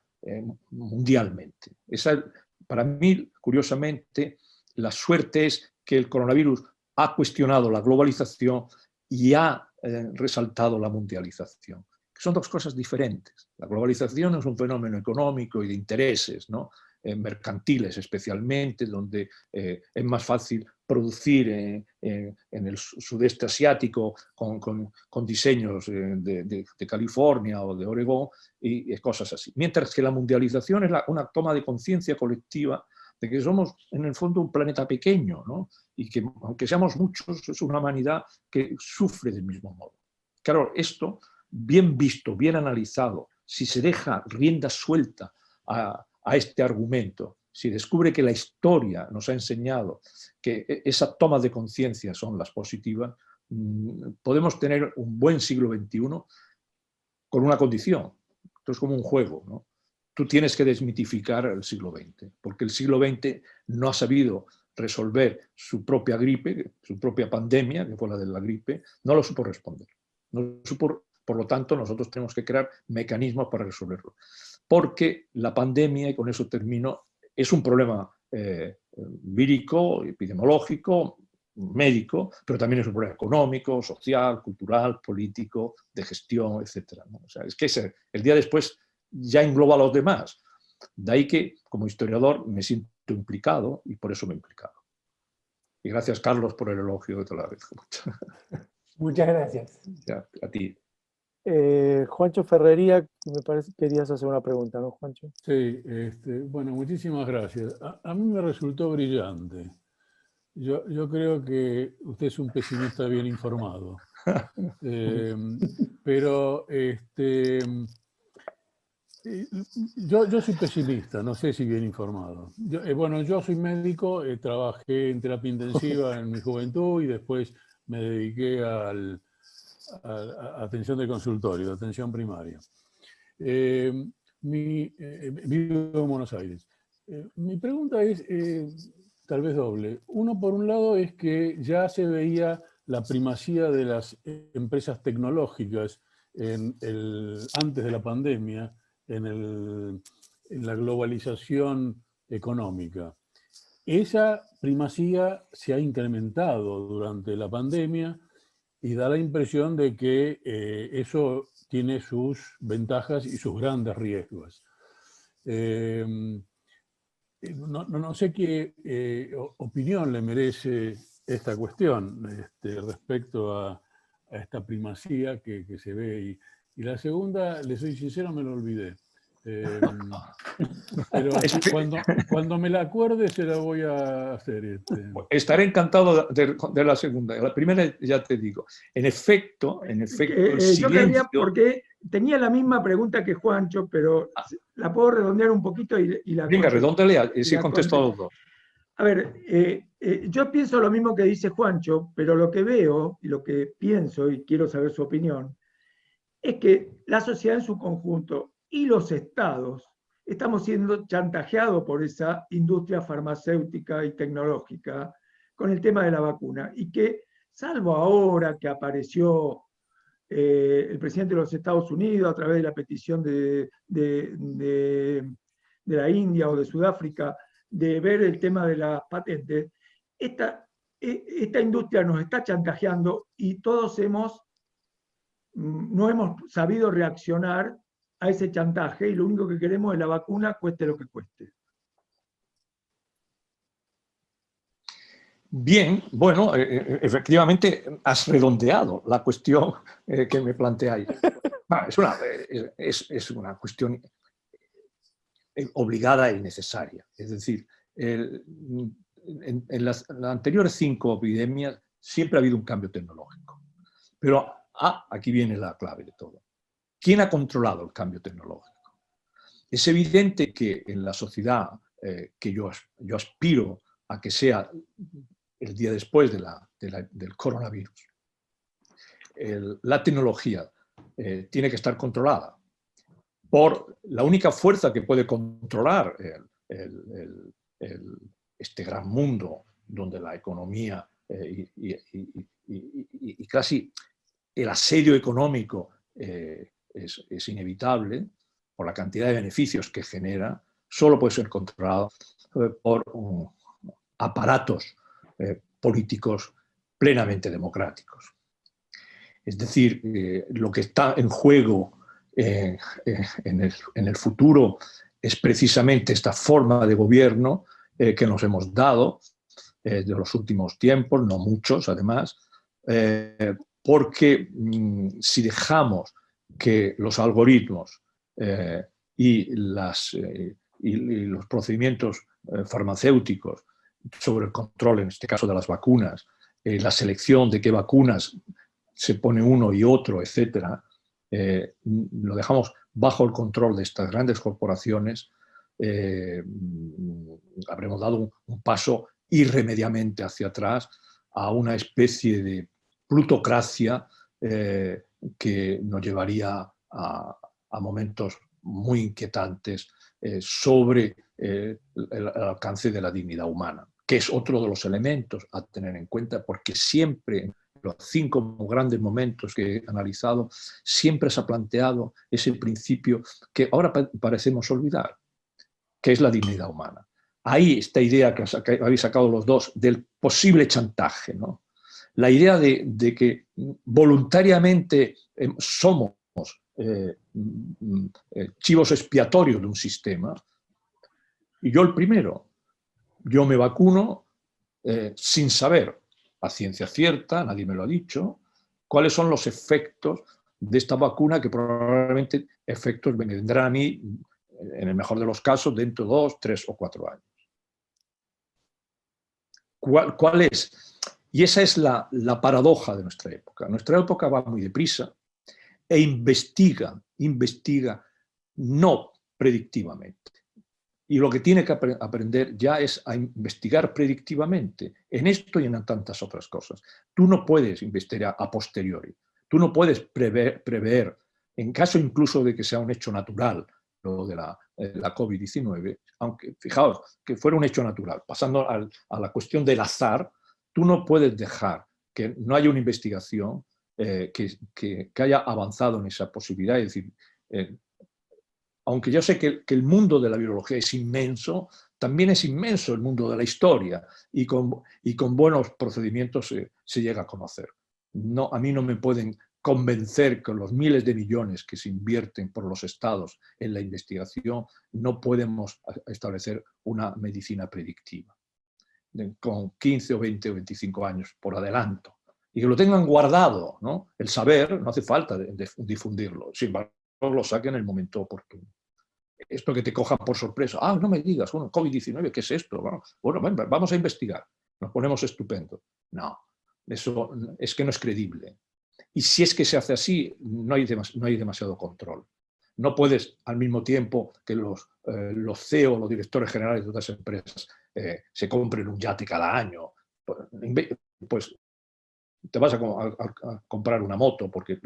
mundialmente. Para mí, curiosamente, la suerte es que el coronavirus ha cuestionado la globalización y ha resaltado la mundialización, que son dos cosas diferentes. La globalización es un fenómeno económico y de intereses, ¿no? Mercantiles especialmente, donde es más fácil producir en el sudeste asiático con diseños de California o de Oregón y cosas así. Mientras que la mundialización es una toma de conciencia colectiva de que somos en el fondo un planeta pequeño, ¿no? Y que aunque seamos muchos, es una humanidad que sufre del mismo modo. Claro, esto, bien visto, bien analizado, si se deja rienda suelta a este argumento, si descubre que la historia nos ha enseñado que esas tomas de conciencia son las positivas, podemos tener un buen siglo XXI con una condición. Esto es como un juego, ¿no? Tú tienes que desmitificar el siglo XX, porque el siglo XX no ha sabido resolver su propia gripe, su propia pandemia, que fue la de la gripe, no lo supo responder. No supo, por lo tanto, nosotros tenemos que crear mecanismos para resolverlo. Porque la pandemia, y con eso termino, es un problema vírico, epidemiológico, médico, pero también es un problema económico, social, cultural, político, de gestión, etc. ¿no? O sea, es que el día después ya engloba a los demás. De ahí que, como historiador, me siento implicado y por eso me he implicado. Y gracias, Carlos, por el elogio que te lo agradezco mucho. Muchas gracias. Ya, a ti. Juancho Ferrería, me parece que querías hacer una pregunta, ¿no, Juancho? Sí, bueno, muchísimas gracias. A mí me resultó brillante. Yo creo que usted es un pesimista bien informado. Pero yo soy pesimista, no sé si bien informado. Bueno, yo soy médico, trabajé en terapia intensiva en mi juventud y después me dediqué a atención de consultorio, de atención primaria. Vivo en Buenos Aires. Mi pregunta es tal vez doble. Uno, por un lado, es que ya se veía la primacía de las empresas tecnológicas antes de la pandemia en la globalización económica. Esa primacía se ha incrementado durante la pandemia y da la impresión de que eso tiene sus ventajas y sus grandes riesgos. No sé qué opinión le merece esta cuestión respecto a esta primacía que se ve. Y la segunda, le soy sincero, me lo olvidé. Pero cuando me la acuerde se la voy a hacer. Estaré encantado de la segunda. La primera ya te digo. En efecto, el yo quería, silencio... porque tenía la misma pregunta que Juancho, pero la puedo redondear un poquito y la... Venga, redóndale, si contesto a los dos. A ver, yo pienso lo mismo que dice Juancho, pero lo que veo y lo que pienso, y quiero saber su opinión, es que la sociedad en su conjunto y los estados estamos siendo chantajeados por esa industria farmacéutica y tecnológica con el tema de la vacuna, y que salvo ahora que apareció el presidente de los Estados Unidos a través de la petición de la India o de Sudáfrica de ver el tema de las patentes, esta industria nos está chantajeando y todos no hemos sabido reaccionar a ese chantaje, y lo único que queremos es la vacuna, cueste lo que cueste. Bien, bueno, efectivamente has redondeado la cuestión que me planteáis. Es una cuestión obligada y necesaria. Es decir, en las anteriores 5 epidemias siempre ha habido un cambio tecnológico. Pero aquí viene la clave de todo. ¿Quién ha controlado el cambio tecnológico? Es evidente que en la sociedad que yo aspiro a que sea el día después del coronavirus, la tecnología tiene que estar controlada por la única fuerza que puede controlar este gran mundo donde la economía y casi el asedio económico es inevitable por la cantidad de beneficios que genera, solo puede ser controlado por aparatos políticos plenamente democráticos. Es decir, lo que está en juego en el futuro es precisamente esta forma de gobierno que nos hemos dado de los últimos tiempos, no muchos además, porque si dejamos que los algoritmos y los procedimientos farmacéuticos sobre el control, en este caso de las vacunas, la selección de qué vacunas se pone uno y otro, etcétera, lo dejamos bajo el control de estas grandes corporaciones, habremos dado un paso irremediablemente hacia atrás a una especie de plutocracia que nos llevaría a momentos muy inquietantes sobre el alcance de la dignidad humana, que es otro de los elementos a tener en cuenta, porque siempre en los 5 grandes momentos que he analizado, siempre se ha planteado ese principio que ahora parecemos olvidar, que es la dignidad humana. Ahí esta idea que habéis sacado los dos del posible chantaje, ¿no? La idea de que voluntariamente somos chivos expiatorios de un sistema, y yo el primero. Yo me vacuno sin saber a ciencia cierta, nadie me lo ha dicho, cuáles son los efectos de esta vacuna, que probablemente efectos me vendrán a mí, en el mejor de los casos, dentro de 2, 3 o 4 años. ¿Cuál es? Y esa es la paradoja de nuestra época. Nuestra época va muy deprisa e investiga no predictivamente. Y lo que tiene que aprender ya es a investigar predictivamente en esto y en tantas otras cosas. Tú no puedes investigar a posteriori. Tú no puedes prever, en caso incluso de que sea un hecho natural, lo de la COVID-19, aunque fijaos que fuera un hecho natural, pasando a la cuestión del azar, tú no puedes dejar que no haya una investigación que haya avanzado en esa posibilidad. Es decir, aunque yo sé que el mundo de la biología es inmenso, también es inmenso el mundo de la historia, y con buenos procedimientos se llega a conocer. No, a mí no me pueden convencer que los miles de millones que se invierten por los estados en la investigación no podemos establecer una medicina predictiva con 15 o 20 o 25 años por adelanto. Y que lo tengan guardado, ¿no? El saber, no hace falta difundirlo, sin embargo lo saquen en el momento oportuno. Esto que te cojan por sorpresa, no me digas, bueno, COVID-19, ¿qué es esto? Bueno, vamos a investigar, nos ponemos estupendo. No, eso es que no es creíble. Y si es que se hace así, no hay demasiado control. No puedes, al mismo tiempo que los CEO, los directores generales de otras empresas, se compren un yate cada año, pues te vas a comprar una moto porque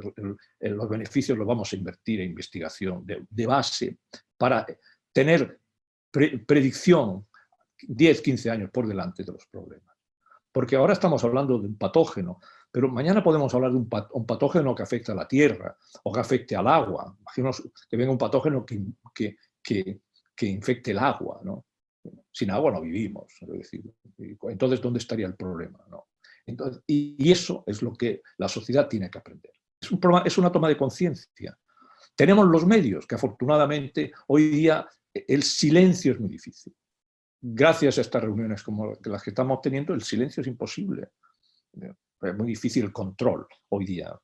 los beneficios los vamos a invertir en investigación de base para tener predicción 10, 15 años por delante de los problemas. Porque ahora estamos hablando de un patógeno, pero mañana podemos hablar de un patógeno que afecta a la tierra o que afecte al agua. Imaginemos que venga un patógeno que infecte el agua, ¿no? Sin agua no vivimos. Es decir, entonces, ¿dónde estaría el problema? ¿No? Entonces, y eso es lo que la sociedad tiene que aprender. Es una toma de conciencia. Tenemos los medios, que afortunadamente hoy día el silencio es muy difícil. Gracias a estas reuniones como las que estamos teniendo, el silencio es imposible. Es muy difícil el control hoy día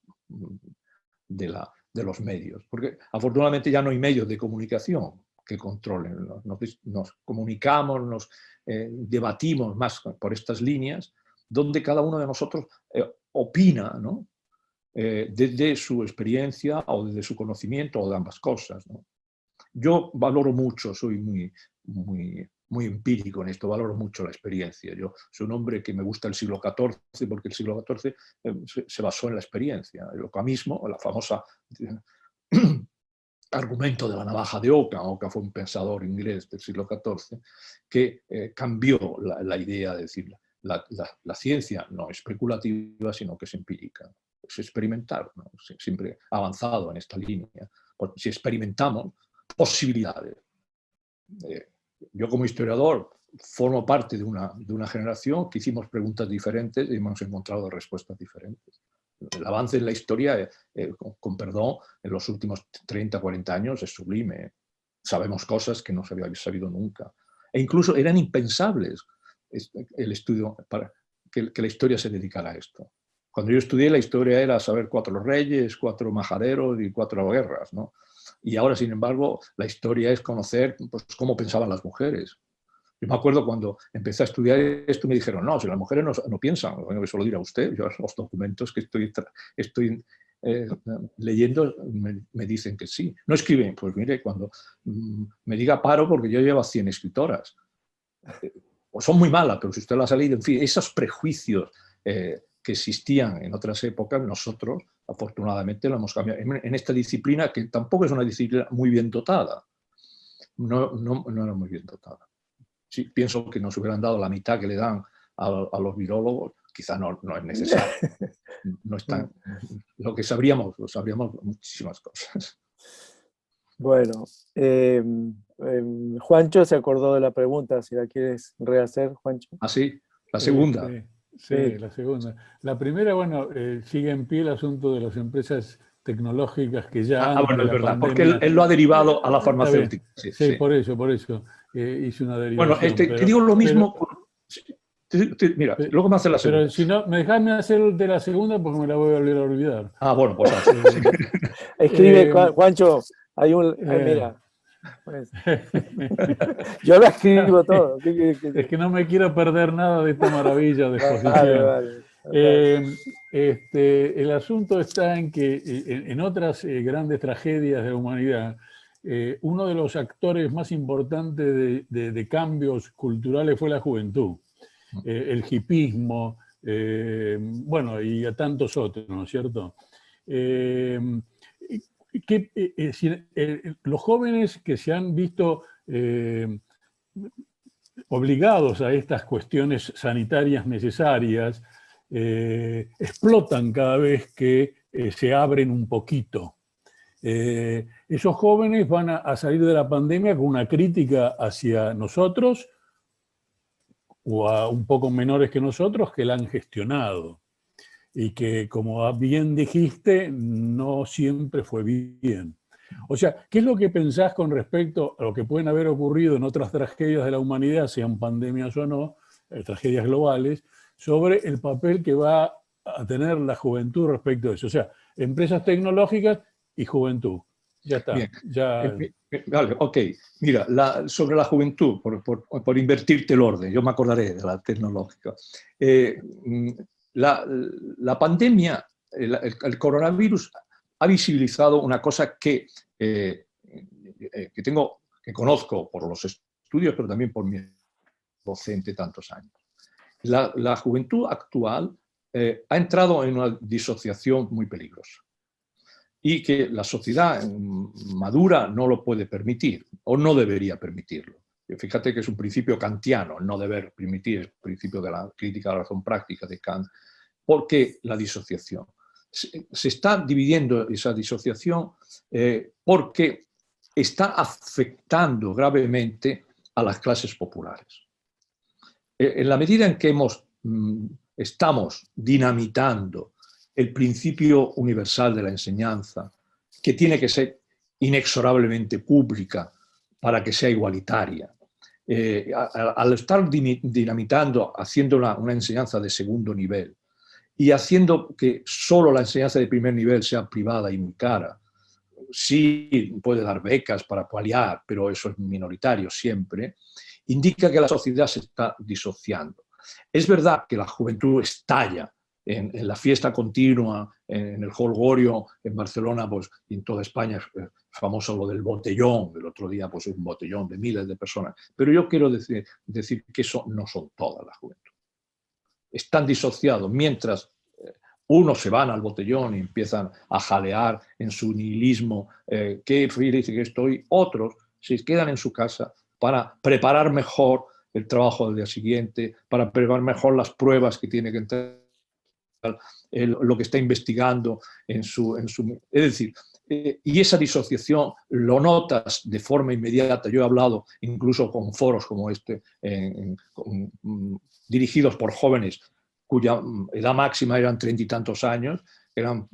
de los medios, porque afortunadamente ya no hay medios de comunicación que controlen. Nos comunicamos, nos debatimos más por estas líneas, donde cada uno de nosotros opina, ¿no? Desde su experiencia o desde su conocimiento o de ambas cosas, ¿no? Yo valoro mucho, soy muy empírico en esto, valoro mucho la experiencia. Yo soy un hombre que me gusta el siglo XIV porque el siglo XIV se basó en la experiencia. El ocamismo, la famosa argumento de la navaja de Oca. Oca fue un pensador inglés del siglo XIV que cambió la idea de decir la ciencia no es especulativa, sino que es empírica. Es experimentar, ¿no? Siempre ha avanzado en esta línea. Si experimentamos posibilidades. Yo como historiador formo parte de una generación que hicimos preguntas diferentes y hemos encontrado respuestas diferentes. El avance en la historia, con perdón, en los últimos 30, 40 años es sublime. Sabemos cosas que no se había sabido nunca. E incluso eran impensables el estudio para que la historia se dedicara a esto. Cuando yo estudié, la historia era saber 4 reyes, 4 majaderos y 4 guerras, ¿no? Y ahora, sin embargo, la historia es conocer, pues, cómo pensaban las mujeres. Yo me acuerdo cuando empecé a estudiar esto, me dijeron, no, si las mujeres no piensan, bueno, eso lo dirá usted. Yo, los documentos que estoy leyendo me dicen que sí. No escriben, pues mire, cuando me diga paro porque yo llevo 100 escritoras. Pues son muy malas, pero si usted las ha leído, en fin, esos prejuicios que existían en otras épocas, nosotros afortunadamente lo hemos cambiado en esta disciplina que tampoco es una disciplina muy bien dotada. No era muy bien dotada. Sí, pienso que nos hubieran dado la mitad que le dan a los virólogos, quizá no es necesario. No están, lo sabríamos muchísimas cosas. Bueno, Juancho se acordó de la pregunta, si la quieres rehacer, Juancho. Ah, sí, la segunda. Sí, la segunda. La primera, bueno, sigue en pie el asunto de las empresas tecnológicas que ya... bueno, es verdad, porque él lo ha derivado a la farmacéutica. Sí, por eso hice una derivación. Bueno, te digo lo mismo... Mira, luego me hace la segunda. Pero si no, dejadme hacer de la segunda porque me la voy a volver a olvidar. Bueno, pues... Escribe, Juancho, hay un... mira... Pues, yo lo escribo todo. Es que no me quiero perder nada de esta maravilla de exposición. Vale. El asunto está en que en otras grandes tragedias de la humanidad, uno de los actores más importantes de cambios culturales fue la juventud. El hipismo, bueno, y a tantos otros, ¿no es cierto? Los jóvenes que se han visto obligados a estas cuestiones sanitarias necesarias explotan cada vez que se abren un poquito. Esos jóvenes van a salir de la pandemia con una crítica hacia nosotros o a un poco menores que nosotros que la han gestionado. y que, como bien dijiste, no siempre fue bien. O sea, ¿qué es lo que pensás con respecto a lo que pueden haber ocurrido en otras tragedias de la humanidad, sean pandemias o no, tragedias globales, sobre el papel que va a tener la juventud respecto a eso? O sea, empresas tecnológicas y juventud. Ya está. Bien. Ya... Vale, ok. Mira, sobre la juventud, por invertirte el orden, yo me acordaré de la tecnológica. La pandemia, el coronavirus, ha visibilizado una cosa que conozco por los estudios, pero también por mi docente tantos años. La juventud actual ha entrado en una disociación muy peligrosa y que la sociedad madura no lo puede permitir o no debería permitirlo. Fíjate que es un principio kantiano, no deber permitir, el principio de la crítica a la razón práctica de Kant. ¿Por qué la disociación? Se está dividiendo esa disociación porque está afectando gravemente a las clases populares. En la medida en que estamos dinamitando el principio universal de la enseñanza, que tiene que ser inexorablemente pública para que sea igualitaria, al estar dinamitando, haciendo una enseñanza de segundo nivel y haciendo que solo la enseñanza de primer nivel sea privada y muy cara, sí puede dar becas para paliar, pero eso es minoritario siempre, indica que la sociedad se está disociando. Es verdad que la juventud estalla en la fiesta continua, en el holgorio, en Barcelona, pues, y en toda España es famoso lo del botellón. El otro día, pues, un botellón de miles de personas. Pero yo quiero decir que eso no son todas las juventud. Están disociados, mientras unos se van al botellón y empiezan a jalear en su nihilismo, qué feliz que estoy, otros se quedan en su casa para preparar mejor el trabajo del día siguiente, para preparar mejor las pruebas que tiene que entrar, lo que está investigando en su... Es decir, y esa disociación lo notas de forma inmediata. Yo he hablado incluso con foros como este, dirigidos por jóvenes cuya edad máxima eran 30 y tantos años, eran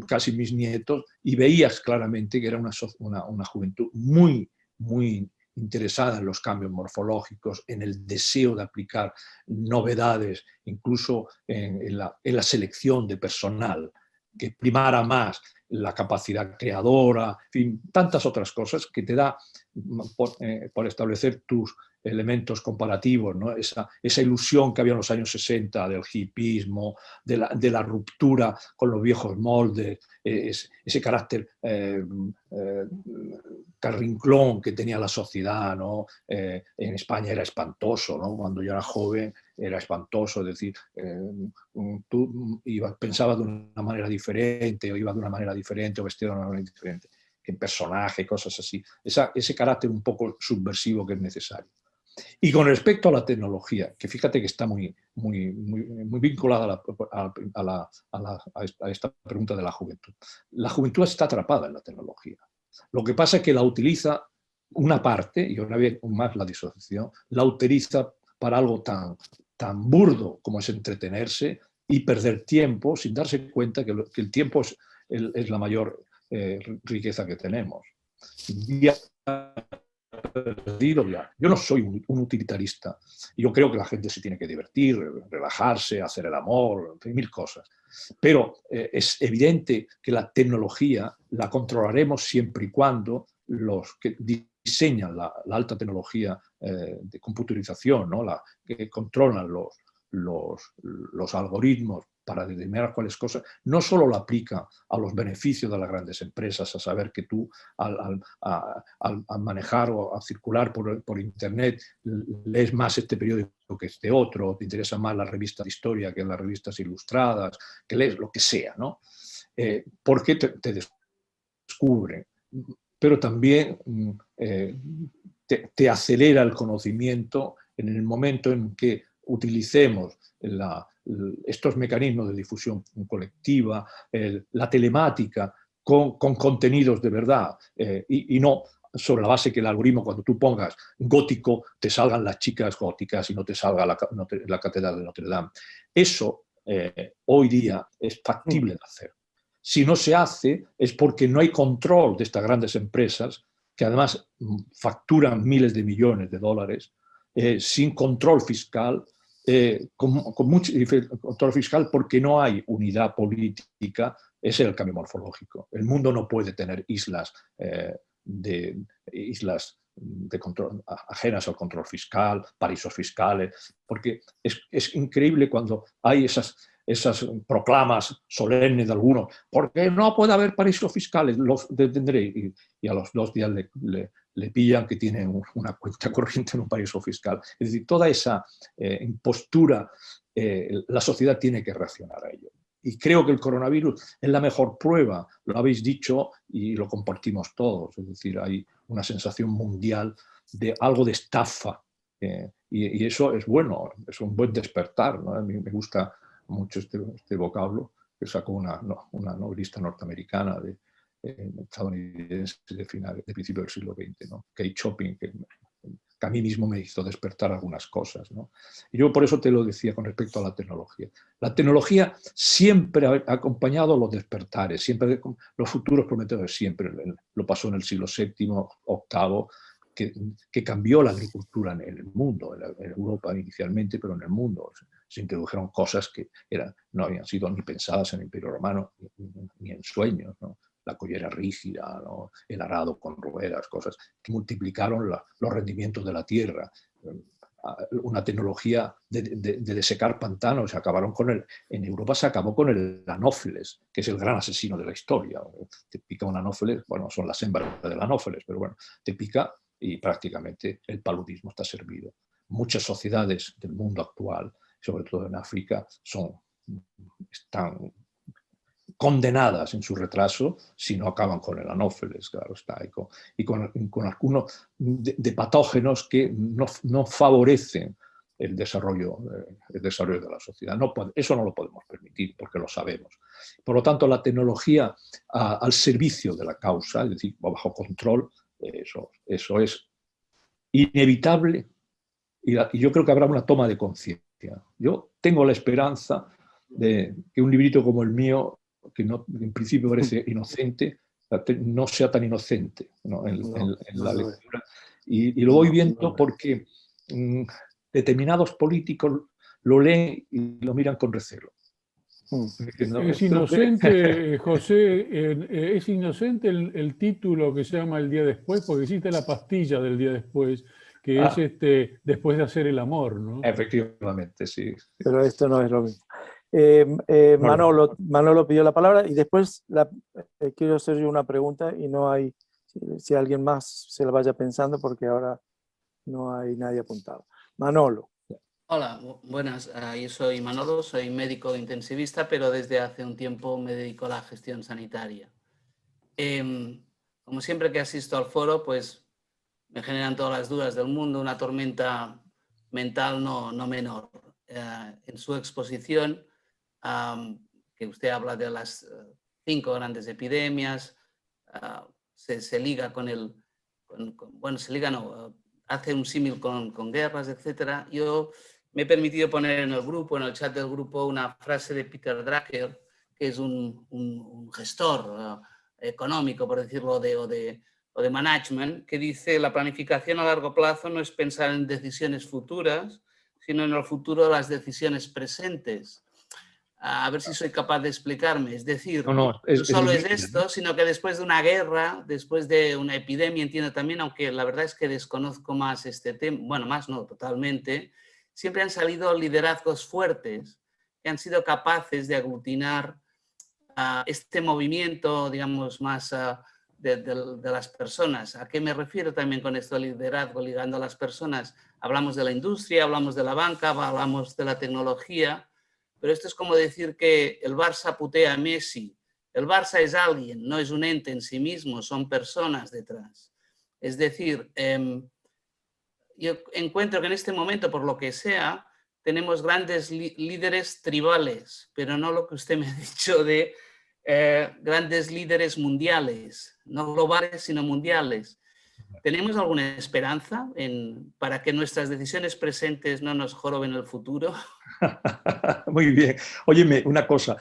casi mis nietos, y veías claramente que era una juventud muy, muy interesada en los cambios morfológicos, en el deseo de aplicar novedades, incluso en la selección de personal, que primara más la capacidad creadora, en fin, tantas otras cosas que te da por establecer tus elementos comparativos, ¿no? Esa ilusión que había en los años 60 del hippismo, de la ruptura con los viejos moldes, ese carácter carrinclón que tenía la sociedad, ¿no? En España era espantoso, ¿no? Cuando yo era joven era espantoso, es decir, tú pensabas de una manera diferente, o ibas de una manera diferente, o vestido de una manera diferente, en personaje, cosas así. Ese carácter un poco subversivo que es necesario. Y con respecto a la tecnología, que fíjate que está muy vinculada a esta pregunta de la juventud. La juventud está atrapada en la tecnología. Lo que pasa es que la utiliza una parte, y ahora vez más la disociación, la utiliza para algo tan burdo como es entretenerse y perder tiempo sin darse cuenta que el tiempo es la mayor riqueza que tenemos. Yo no soy un utilitarista. Yo creo que la gente se tiene que divertir, relajarse, hacer el amor, mil cosas. Pero es evidente que la tecnología la controlaremos siempre y cuando los que diseñan la alta tecnología de computarización, ¿no? Que controlan los algoritmos para determinar cuáles cosas, no solo lo aplica a los beneficios de las grandes empresas, a saber que tú al manejar o a circular por Internet lees más este periódico que este otro, te interesa más la revista de historia que las revistas ilustradas, que lees lo que sea, ¿no? Porque te descubren, pero también te acelera el conocimiento en el momento en que utilicemos estos mecanismos de difusión colectiva, la telemática con contenidos de verdad y no sobre la base que el algoritmo, cuando tú pongas gótico, te salgan las chicas góticas y no te salga la catedral de Notre Dame. Eso hoy día es factible de hacer. Si no se hace es porque no hay control de estas grandes empresas, que además facturan miles de millones de dólares, sin control fiscal, con mucho control fiscal, porque no hay unidad política. Ese es el cambio morfológico. El mundo no puede tener islas de control, ajenas al control fiscal, paraísos fiscales, porque es increíble cuando hay esas proclamas solemnes de algunos, porque no puede haber paraísos fiscales, los detendré, y a los 2 días le pillan que tiene una cuenta corriente en un paraíso fiscal. Es decir, toda esa impostura, la sociedad tiene que reaccionar a ello. Y creo que el coronavirus es la mejor prueba, lo habéis dicho y lo compartimos todos. Es decir, hay una sensación mundial de algo de estafa, y eso es bueno, es un buen despertar, ¿no? A mí me gusta mucho este vocablo que sacó una novelista norteamericana estadounidense de principio del siglo XX, ¿no? Kate Chopin, que a mí mismo me hizo despertar algunas cosas, ¿no? Y yo por eso te lo decía con respecto a la tecnología. La tecnología siempre ha acompañado los despertares, siempre los futuros prometedores, siempre. Lo pasó en el siglo VII, VIII, que cambió la agricultura en el mundo, en Europa inicialmente, pero en el mundo. Se introdujeron cosas que no habían sido ni pensadas en el Imperio Romano, ni en sueños, ¿no? La collera rígida, ¿no? El arado con ruedas, cosas que multiplicaron los rendimientos de la tierra. Una tecnología de desecar pantanos. En Europa se acabó con el anófeles, que es el gran asesino de la historia. Te pica un anófeles, bueno, son las hembras del anófeles, pero bueno, te pica y prácticamente el paludismo está servido. Muchas sociedades del mundo actual, sobre todo en África, están condenadas en su retraso si no acaban con el anófeles, claro está, y con algunos de patógenos que no favorecen el desarrollo de la sociedad. Eso no lo podemos permitir porque lo sabemos. Por lo tanto, la tecnología al servicio de la causa, es decir, bajo control, eso es inevitable, y yo creo que habrá una toma de conciencia. Yo tengo la esperanza de que un librito como el mío, que en principio parece inocente, no sea tan inocente, ¿no? en la lectura. Y lo voy viendo porque determinados políticos lo leen y lo miran con recelo. Es inocente, José, es inocente el título que se llama El día después, porque existe la pastilla del día después, que es después de hacer el amor, ¿no? Efectivamente, sí. Pero esto no es lo mismo. Manolo pidió la palabra y después quiero hacer yo una pregunta y no hay, si alguien más se la vaya pensando porque ahora no hay nadie apuntado. Manolo. Hola, buenas. Yo soy Manolo, soy médico intensivista, pero desde hace un tiempo me dedico a la gestión sanitaria. Como siempre que asisto al foro, pues me generan todas las dudas del mundo, una tormenta mental no menor. En su exposición, que usted habla de las 5 grandes epidemias, se liga hace un símil con guerras, etc. Yo me he permitido poner en el chat del grupo, una frase de Peter Drucker, que es un gestor económico, por decirlo, o de management, que dice: la planificación a largo plazo no es pensar en decisiones futuras, sino en el futuro de las decisiones presentes. A ver si soy capaz de explicarme. Es decir, no solo es esto, sino que después de una guerra, después de una epidemia, entiendo también, aunque la verdad es que desconozco más este tema, bueno, más no, totalmente, siempre han salido liderazgos fuertes que han sido capaces de aglutinar este movimiento, digamos, más de las personas. ¿A qué me refiero también con esto de liderazgo ligando a las personas? Hablamos de la industria, hablamos de la banca, hablamos de la tecnología, pero esto es como decir que el Barça putea a Messi. El Barça es alguien, no es un ente en sí mismo, son personas detrás. Es decir, yo encuentro que en este momento, por lo que sea, tenemos grandes líderes tribales, pero no lo que usted me ha dicho de grandes líderes mundiales, no globales, sino mundiales. ¿Tenemos alguna esperanza para que nuestras decisiones presentes no nos joroben el futuro? Muy bien. Óyeme, una cosa.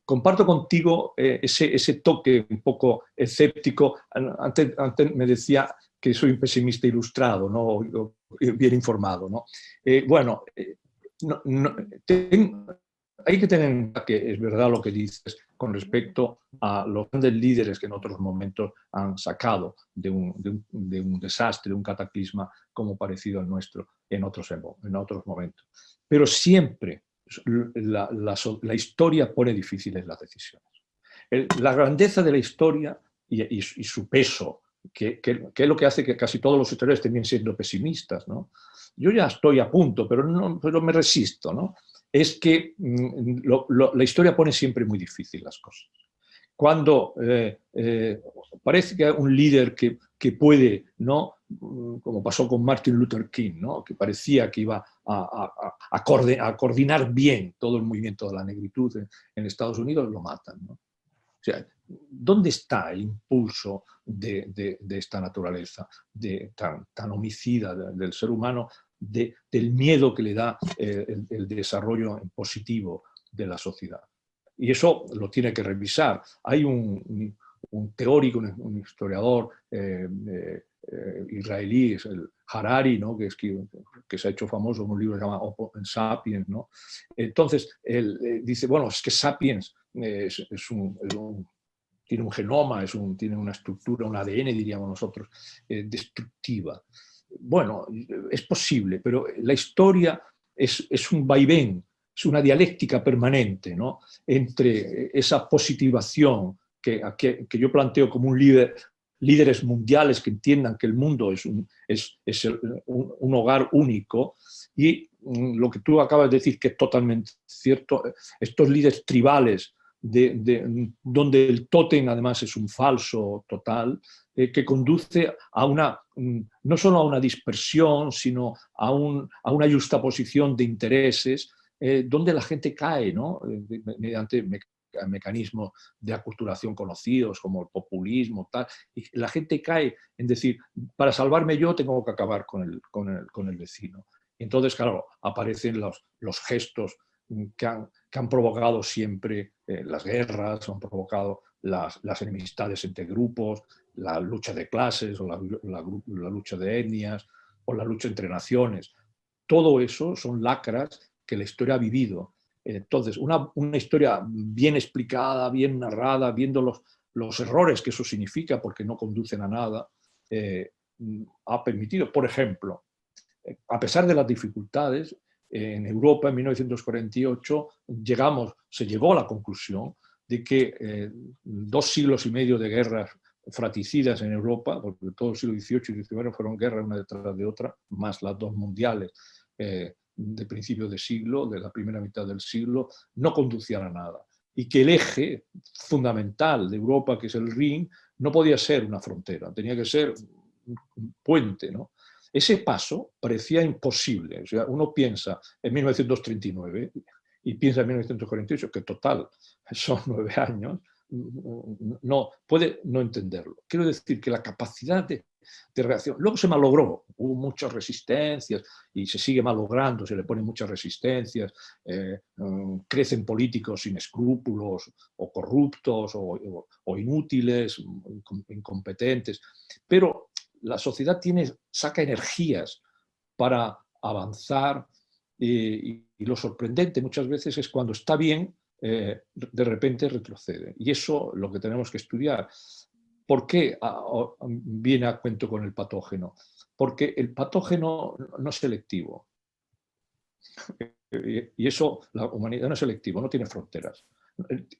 Comparto contigo ese toque un poco escéptico. Antes me decía que soy un pesimista ilustrado, ¿no? Bien informado, ¿no? Bueno, hay que tener en cuenta que es verdad lo que dices con respecto a los grandes líderes que en otros momentos han sacado de un desastre, de un cataclisma como parecido al nuestro en otros momentos. Pero siempre la historia pone difíciles las decisiones. La grandeza de la historia y su peso, que es lo que hace que casi todos los historiadores terminen siendo pesimistas, ¿no? Yo ya estoy a punto, pero me resisto, ¿no? Es que la historia pone siempre muy difícil las cosas. Cuando parece que hay un líder que puede, ¿no? Como pasó con Martin Luther King, ¿no? Que parecía que iba a coordinar bien todo el movimiento de la negritud en Estados Unidos, lo matan, ¿no? O sea, ¿dónde está el impulso de esta naturaleza tan homicida del ser humano, del miedo que le da el desarrollo positivo de la sociedad? Y eso lo tiene que revisar. Hay un teórico, un historiador israelí, es el Harari, ¿no? que se ha hecho famoso en un libro que se llama Homo Sapiens, ¿no? Entonces, él dice, bueno, es que Sapiens tiene un genoma, tiene una estructura, un ADN, diríamos nosotros, destructiva. Bueno, es posible, pero la historia es un vaivén, es una dialéctica permanente, ¿no? Entre esa positivación que yo planteo como líderes mundiales que entiendan que el mundo es un hogar único, y lo que tú acabas de decir, que es totalmente cierto, estos líderes tribales donde el tótem además es un falso total, que conduce no solo a una dispersión, sino a una justaposición de intereses, donde la gente cae, ¿no? Mediante mecanismos de aculturación conocidos como el populismo, tal, y la gente cae en decir, para salvarme yo tengo que acabar con el vecino. Entonces, claro, aparecen los gestos que han provocado siempre las guerras, han provocado las enemistades entre grupos, la lucha de clases, o la lucha de etnias, o la lucha entre naciones. Todo eso son lacras que la historia ha vivido. Entonces, una historia bien explicada, bien narrada, viendo los errores que eso significa, porque no conducen a nada, ha permitido, por ejemplo, a pesar de las dificultades, en Europa en 1948 se llegó a la conclusión de que 2 siglos y medio de guerras fratricidas en Europa, porque todo el siglo XVIII y XIX fueron guerras una detrás de otra, más las 2 mundiales de principios de siglo, de la primera mitad del siglo, no conducían a nada. Y que el eje fundamental de Europa, que es el Rin, no podía ser una frontera, tenía que ser un puente, ¿no? Ese paso parecía imposible. O sea, uno piensa en 1939 y piensa en 1948, que total, son 9 años, puede no entenderlo. Quiero decir que la capacidad de reacción, luego se malogró, hubo muchas resistencias y se sigue malogrando, se le ponen muchas resistencias, crecen políticos sin escrúpulos o corruptos o inútiles, incompetentes, pero la sociedad saca energías para avanzar, y lo sorprendente muchas veces es cuando está bien, de repente retrocede. Y eso es lo que tenemos que estudiar. ¿Por qué viene a cuento con el patógeno? Porque el patógeno no es selectivo. Y eso, la humanidad no es selectivo, no tiene fronteras.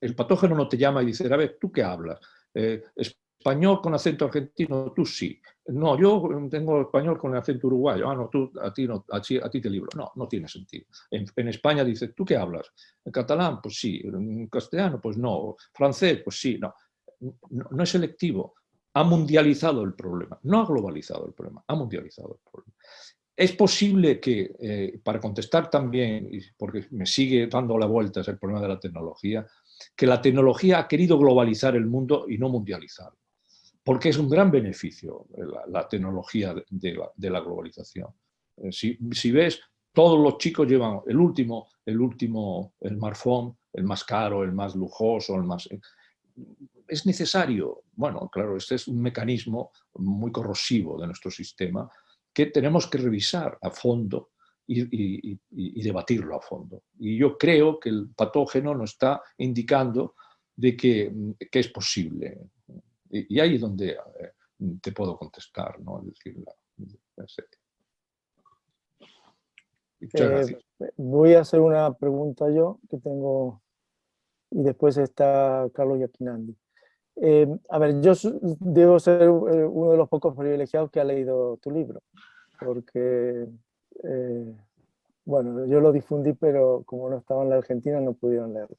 El patógeno no te llama y dice, a ver, ¿tú qué hablas? Español con acento argentino, tú sí. No, yo tengo español con acento uruguayo. Ah, no, a ti te libro. No tiene sentido. En España dice, ¿tú qué hablas? ¿En catalán? Pues sí. ¿En castellano? Pues no. ¿Francés? Pues sí. No es selectivo. Ha mundializado el problema. No ha globalizado el problema, ha mundializado el problema. Es posible que, para contestar también, porque me sigue dando la vuelta el problema de la tecnología, que la tecnología ha querido globalizar el mundo y no mundializarlo. porque es un gran beneficio la tecnología de la globalización. Si ves, todos los chicos llevan el último smartphone, el más caro, el más lujoso, el más... Es necesario. Bueno, claro, este es un mecanismo muy corrosivo de nuestro sistema que tenemos que revisar a fondo y debatirlo a fondo. Y yo creo que el patógeno nos está indicando de que es posible. Y ahí es donde te puedo contestar, ¿no? Es decir, muchas gracias. Voy a hacer una pregunta yo que tengo, y después está Carlos Giachinandi. A ver, yo debo ser uno de los pocos privilegiados que ha leído tu libro, porque, bueno, yo lo difundí, pero como no estaba en la Argentina no pudieron leerlo.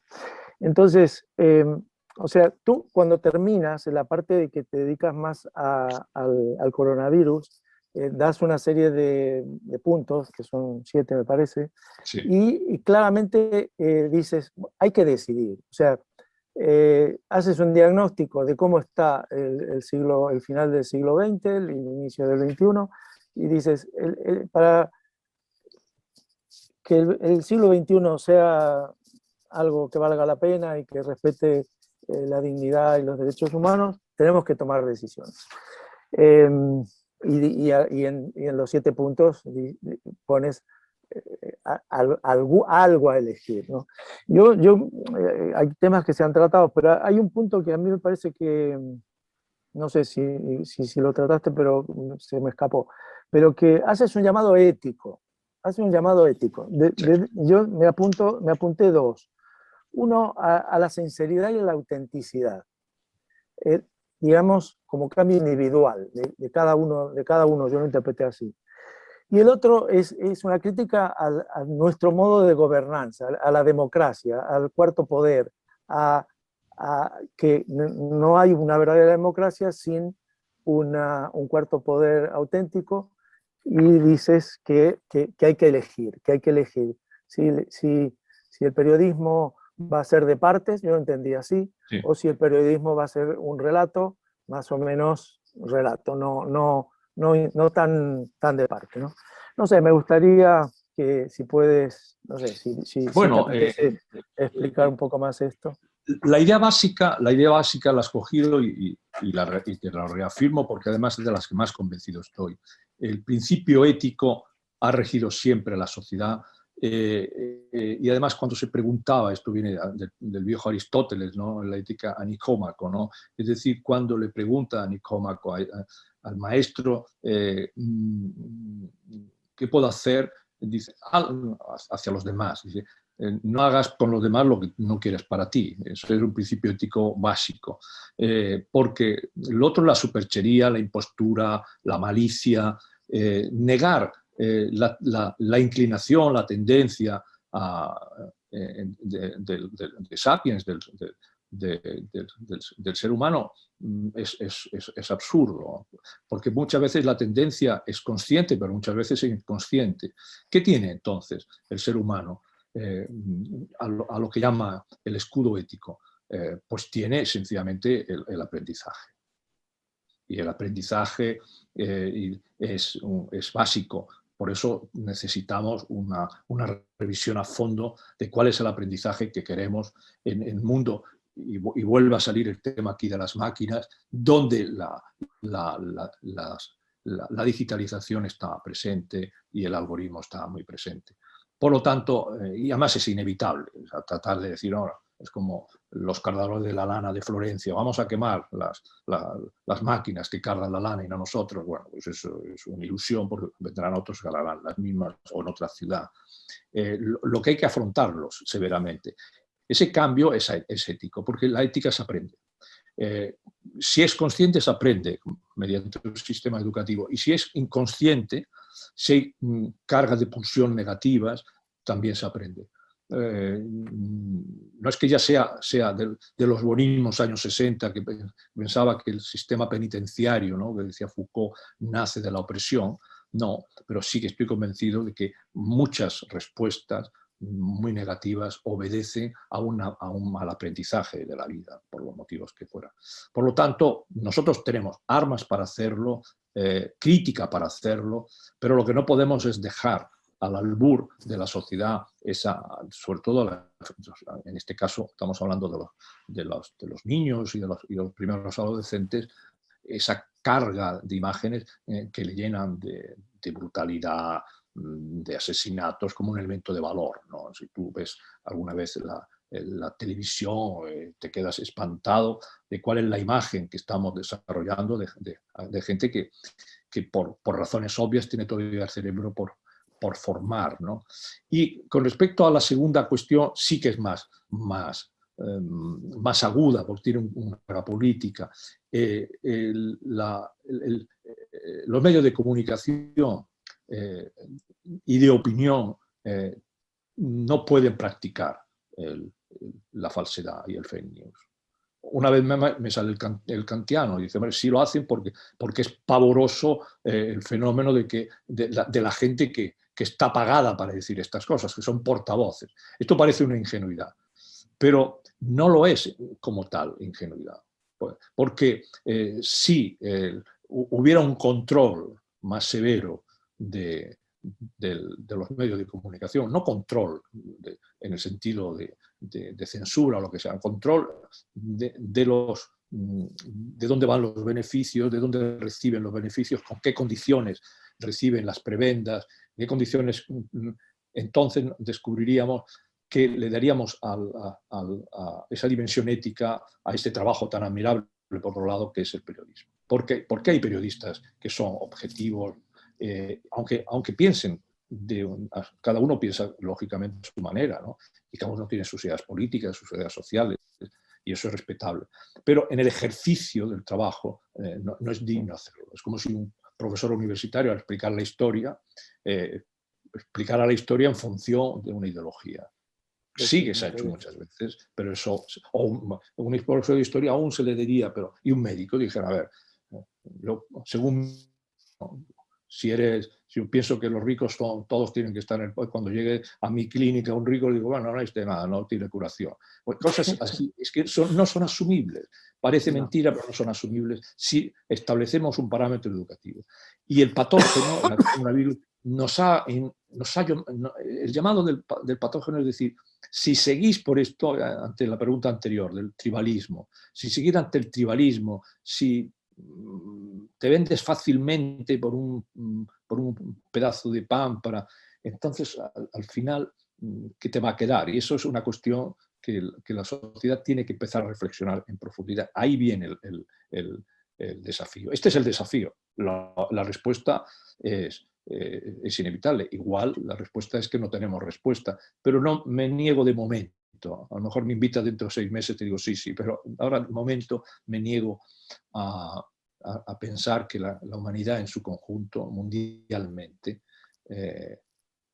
Entonces, o sea, tú cuando terminas en la parte de que te dedicas más al coronavirus, das una serie de puntos, que son 7 me parece, Sí. y claramente dices, hay que decidir. O sea, haces un diagnóstico de cómo está el final del siglo XX, el inicio del XXI, y dices, para que el siglo XXI sea algo que valga la pena y que respete la dignidad y los derechos humanos, tenemos que tomar decisiones. Y en los 7 puntos pones algo a elegir, ¿no? Hay temas que se han tratado, pero hay un punto que a mí me parece que, no sé si lo trataste, pero se me escapó, pero que haces un llamado ético. Hace un llamado ético. Yo me apunté 2. Uno, a la sinceridad y a la autenticidad. Digamos, como cambio individual de cada uno, yo lo interpreté así. Y el otro es una crítica a nuestro modo de gobernanza, a la democracia, al cuarto poder, a que no hay una verdadera democracia sin un cuarto poder auténtico, y dices que hay que elegir, si el periodismo va a ser de partes, yo lo entendí así, Sí. o si el periodismo va a ser un relato, más o menos relato, no tan de parte, ¿no? No sé, me gustaría que si puedes, no sé, si Bueno, te apetece explicar un poco más esto. La idea básica la he escogido y te la reafirmo porque además es de las que más convencido estoy. El principio ético ha regido siempre la sociedad y además cuando se preguntaba, esto viene del viejo Aristóteles, ¿no? La ética a Nicómaco, ¿no? Es decir, cuando le pregunta a Nicómaco, al maestro, ¿qué puedo hacer? Dice, hacia los demás, dice, no hagas con los demás lo que no quieres para ti. Eso es un principio ético básico. Porque lo otro es la superchería, la impostura, la malicia, negar la inclinación, la tendencia de sapiens, del ser humano, es absurdo, porque muchas veces la tendencia es consciente, pero muchas veces es inconsciente. ¿Qué tiene entonces el ser humano? A lo que llama el escudo ético, pues tiene sencillamente el aprendizaje. Y el aprendizaje es básico. Por eso necesitamos una revisión a fondo de cuál es el aprendizaje que queremos en el mundo. Y vuelve a salir el tema aquí de las máquinas, donde la digitalización está presente y el algoritmo está muy presente. Por lo tanto, y además es inevitable, o sea, tratar de decir, no, es como los cardadores de la lana de Florencia, vamos a quemar las máquinas que cargan la lana y no nosotros. Bueno, pues eso es una ilusión porque vendrán otros que harán las mismas o en otra ciudad. Lo que hay que afrontarlos severamente. Ese cambio es ético, porque la ética se aprende. Si es consciente, se aprende mediante un sistema educativo. Y si es inconsciente, si hay cargas de pulsión negativas, también se aprende. No es que ya sea de los buenísimos años 60, que pensaba que el sistema penitenciario, ¿no?, que decía Foucault, nace de la opresión. No, pero sí que estoy convencido de que muchas respuestas muy negativas obedece a un mal aprendizaje de la vida, por los motivos que fuera. Por lo tanto, nosotros tenemos armas para hacerlo, crítica para hacerlo, pero lo que no podemos es dejar al albur de la sociedad, sobre todo en este caso estamos hablando de los niños y de los primeros adolescentes, esa carga de imágenes que le llenan de brutalidad, de asesinatos como un elemento de valor, ¿no? Si tú ves alguna vez la televisión, te quedas espantado de cuál es la imagen que estamos desarrollando de gente que por razones obvias tiene todavía el cerebro por formar, ¿no? Y con respecto a la segunda cuestión, sí que es más aguda, porque tiene una carga política. Los medios de comunicación y de opinión no pueden practicar la falsedad y el fake news. Una vez me sale el kantiano y dice, sí lo hacen porque es pavoroso el fenómeno de la gente que está pagada para decir estas cosas, que son portavoces. Esto parece una ingenuidad, pero no lo es como tal ingenuidad. Porque si hubiera un control más severo de los medios de comunicación, no control en el sentido de censura o lo que sea, control de dónde van los beneficios, de dónde reciben los beneficios, con qué condiciones reciben las prebendas, qué condiciones, entonces descubriríamos que le daríamos a esa dimensión ética a este trabajo tan admirable, por otro lado, que es el periodismo. Porque hay periodistas que son objetivos, aunque piensen, cada uno piensa lógicamente a su manera, ¿no? Y cada uno tiene sus ideas políticas, sus ideas sociales, y eso es respetable. Pero en el ejercicio del trabajo no es digno hacerlo. Es como si un profesor universitario, al explicar la historia, explicara la historia en función de una ideología. Sí que se ha hecho muchas veces, pero eso, o un profesor de historia aún se le diría, y un médico dijera, a ver, según, si yo pienso que los ricos todos tienen que estar cuando llegue a mi clínica un rico, digo, bueno, no hay nada, no tiene curación. Pues cosas así, es que no son asumibles. Parece mentira, pero no son asumibles si establecemos un parámetro educativo. Y el patógeno, el coronavirus, el llamado del patógeno es decir, si seguís por esto, ante la pregunta anterior del tribalismo, si seguís ante el tribalismo, si te vendes fácilmente por un pedazo de pan, entonces al final, ¿qué te va a quedar? Y eso es una cuestión que la sociedad tiene que empezar a reflexionar en profundidad. Ahí viene el desafío. Este es el desafío. La respuesta es inevitable. Igual la respuesta es que no tenemos respuesta, pero no me niego de momento. A lo mejor me invita dentro de 6 meses y te digo sí, pero ahora de momento me niego a pensar que la humanidad en su conjunto, mundialmente,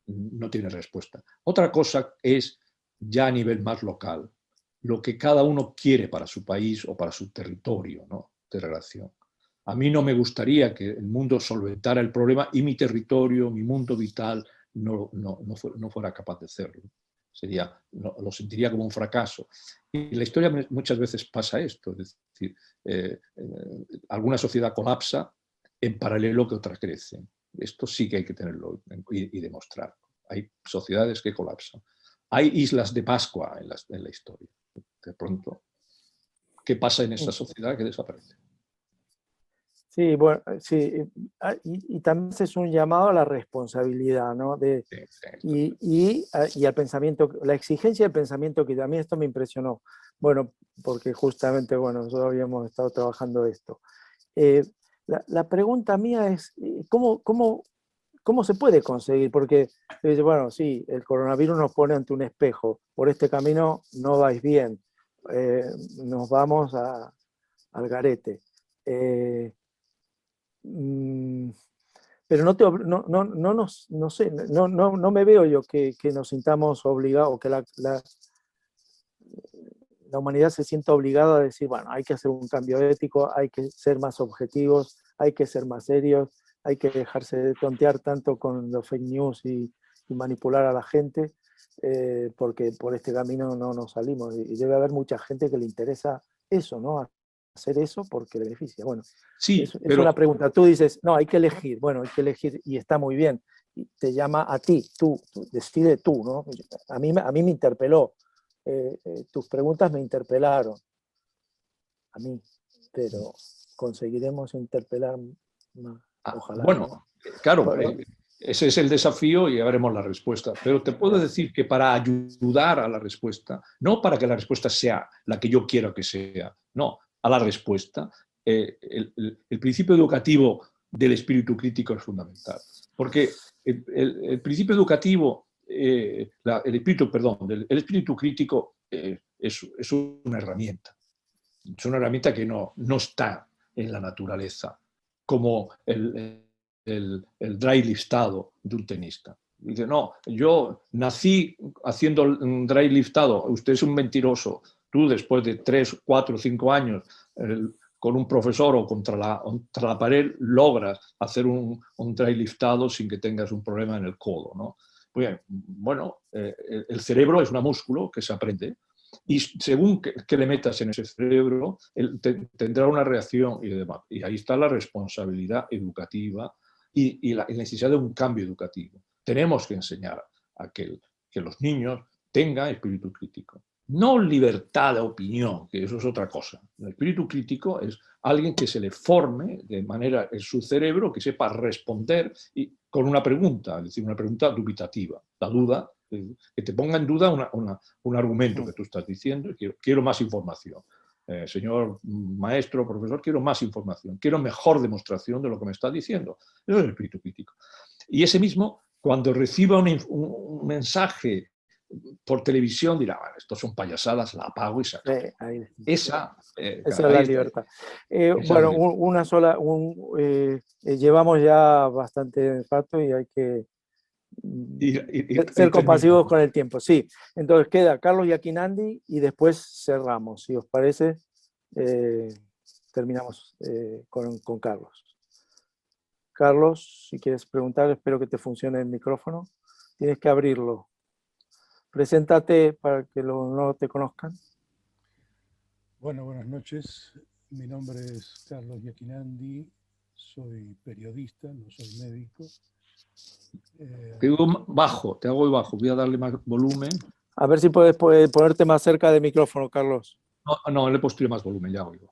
no tiene respuesta. Otra cosa es ya a nivel más local, lo que cada uno quiere para su país o para su territorio, ¿no?, de relación. A mí no me gustaría que el mundo solventara el problema y mi territorio, mi mundo vital, no fuera capaz de hacerlo. Lo sentiría como un fracaso. Y en la historia muchas veces pasa esto, es decir, alguna sociedad colapsa en paralelo que otras crecen. Esto sí que hay que tenerlo y demostrarlo. Hay sociedades que colapsan. Hay islas de Pascua en la historia. De pronto, ¿qué pasa en esa sociedad que desaparece? Sí, bueno, sí, y también es un llamado a la responsabilidad, ¿no? Y al pensamiento, la exigencia del pensamiento, que a mí esto me impresionó, bueno, porque justamente, bueno, nosotros habíamos estado trabajando esto. La pregunta mía es, ¿cómo se puede conseguir? Porque, bueno, sí, el coronavirus nos pone ante un espejo, por este camino no vais bien, nos vamos al garete. Pero no me veo yo que nos sintamos obligados, que la humanidad se sienta obligada a decir, bueno, hay que hacer un cambio ético, hay que ser más objetivos, hay que ser más serios, hay que dejarse de tontear tanto con los fake news y manipular a la gente. porque por este camino no nos salimos. Y debe haber mucha gente que le interesa eso, ¿no? Hacer eso porque le beneficia. Bueno, Sí, es pero una pregunta. Tú dices, no, hay que elegir. Bueno, hay que elegir y está muy bien. Y te llama a ti, tú decide tú, ¿no? A mí me interpeló. Tus preguntas me interpelaron a mí, pero conseguiremos interpelar más, ojalá. bueno, ¿no? claro, Bueno, ese es el desafío y ya veremos la respuesta. Pero te puedo decir que para ayudar a la respuesta, no para que la respuesta sea la que yo quiero que sea, no, a la respuesta, el principio educativo del espíritu crítico es fundamental. Porque el principio educativo, el espíritu crítico es una herramienta. Es una herramienta que no está en la naturaleza, como el dry liftado de un tenista. Dice, no, yo nací haciendo un dry liftado, usted es un mentiroso. Tú después de 3, 4, 5 años con un profesor o contra la pared logras hacer un dry liftado sin que tengas un problema en el codo, ¿no? Bien, bueno, el cerebro es un músculo que se aprende. Y según que le metas en ese cerebro, él tendrá una reacción y demás. Y ahí está la responsabilidad educativa y la necesidad de un cambio educativo. Tenemos que enseñar a que los niños tengan espíritu crítico. No libertad de opinión, que eso es otra cosa. El espíritu crítico es alguien que se le forme de manera en su cerebro, que sepa responder con una pregunta, es decir, una pregunta dubitativa. La duda, que te ponga en duda un argumento que tú estás diciendo y quiero más información. Señor maestro, profesor, quiero más información, quiero mejor demostración de lo que me está diciendo. Eso es el espíritu crítico. Y ese mismo, cuando reciba un mensaje por televisión, dirá, bueno, esto son payasadas, la apago y se acabó. Esa es la libertad. Bueno, una sola, llevamos ya bastante rato y hay que ser compasivos con el tiempo. Sí, entonces queda Carlos Giachinandi y después cerramos. Si os parece, terminamos con Carlos. Carlos, si quieres preguntar, espero que te funcione el micrófono. Tienes que abrirlo. Preséntate para que no te conozcan. Bueno, buenas noches. Mi nombre es Carlos Giachinandi. Soy periodista, no soy médico. Te digo bajo, te hago bajo. Voy a darle más volumen. A ver si puedes ponerte más cerca del micrófono, Carlos. No, le he puesto más volumen, ya oigo.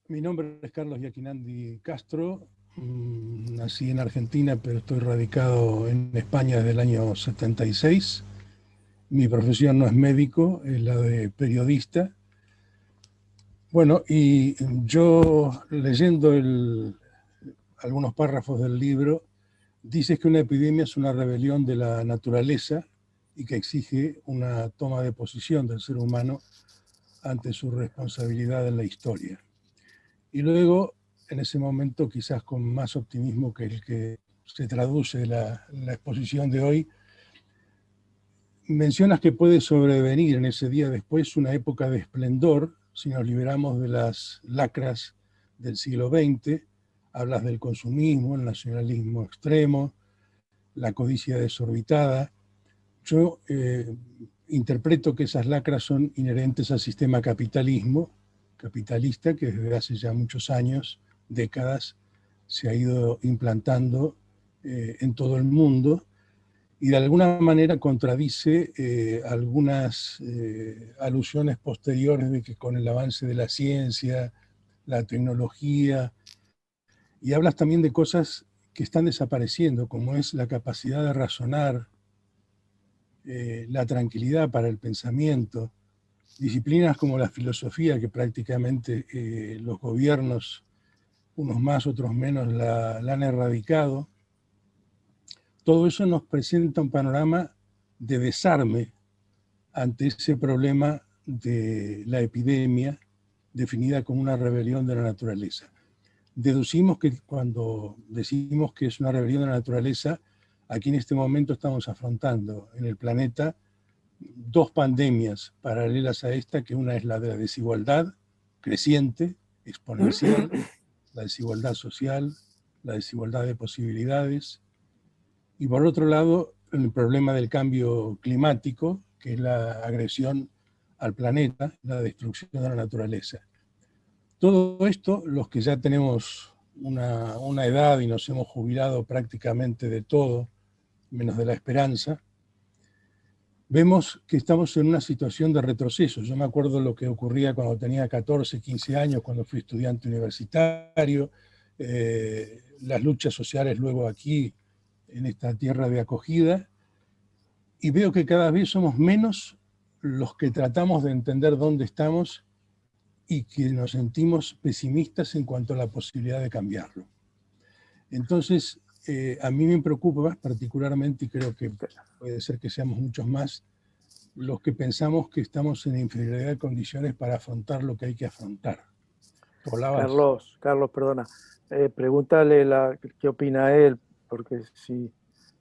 Mi nombre es Carlos Giachinandi Castro. Nací en Argentina, pero estoy radicado en España desde el año 76. Mi profesión no es médico, es la de periodista. Bueno, y yo leyendo algunos párrafos del libro, dices que una epidemia es una rebelión de la naturaleza y que exige una toma de posición del ser humano ante su responsabilidad en la historia. Y luego, en ese momento, quizás con más optimismo que el que se traduce la exposición de hoy, mencionas que puede sobrevenir en ese día después una época de esplendor si nos liberamos de las lacras del siglo XX. Hablas del consumismo, el nacionalismo extremo, la codicia desorbitada. Yo interpreto que esas lacras son inherentes al sistema capitalista, que desde hace ya muchos años, décadas, se ha ido implantando en todo el mundo y de alguna manera contradice algunas alusiones posteriores de que con el avance de la ciencia, la tecnología, y hablas también de cosas que están desapareciendo, como es la capacidad de razonar, la tranquilidad para el pensamiento, disciplinas como la filosofía, que prácticamente los gobiernos, unos más, otros menos, la han erradicado. Todo eso nos presenta un panorama de desarme ante ese problema de la epidemia, definida como una rebelión de la naturaleza. Deducimos que cuando decimos que es una rebelión de la naturaleza, aquí en este momento estamos afrontando en el planeta dos pandemias paralelas a esta, que una es la de la desigualdad creciente, exponencial, la desigualdad social, la desigualdad de posibilidades, y por otro lado, el problema del cambio climático, que es la agresión al planeta, la destrucción de la naturaleza. Todo esto, los que ya tenemos una edad y nos hemos jubilado prácticamente de todo, menos de la esperanza, vemos que estamos en una situación de retroceso. Yo me acuerdo lo que ocurría cuando tenía 14, 15 años, cuando fui estudiante universitario, las luchas sociales luego aquí, en esta tierra de acogida, y veo que cada vez somos menos los que tratamos de entender dónde estamos y que nos sentimos pesimistas en cuanto a la posibilidad de cambiarlo. Entonces, a mí me preocupa particularmente, y creo que puede ser que seamos muchos más, los que pensamos que estamos en inferioridad de condiciones para afrontar lo que hay que afrontar. Carlos, perdona. Pregúntale qué opina él, porque sí,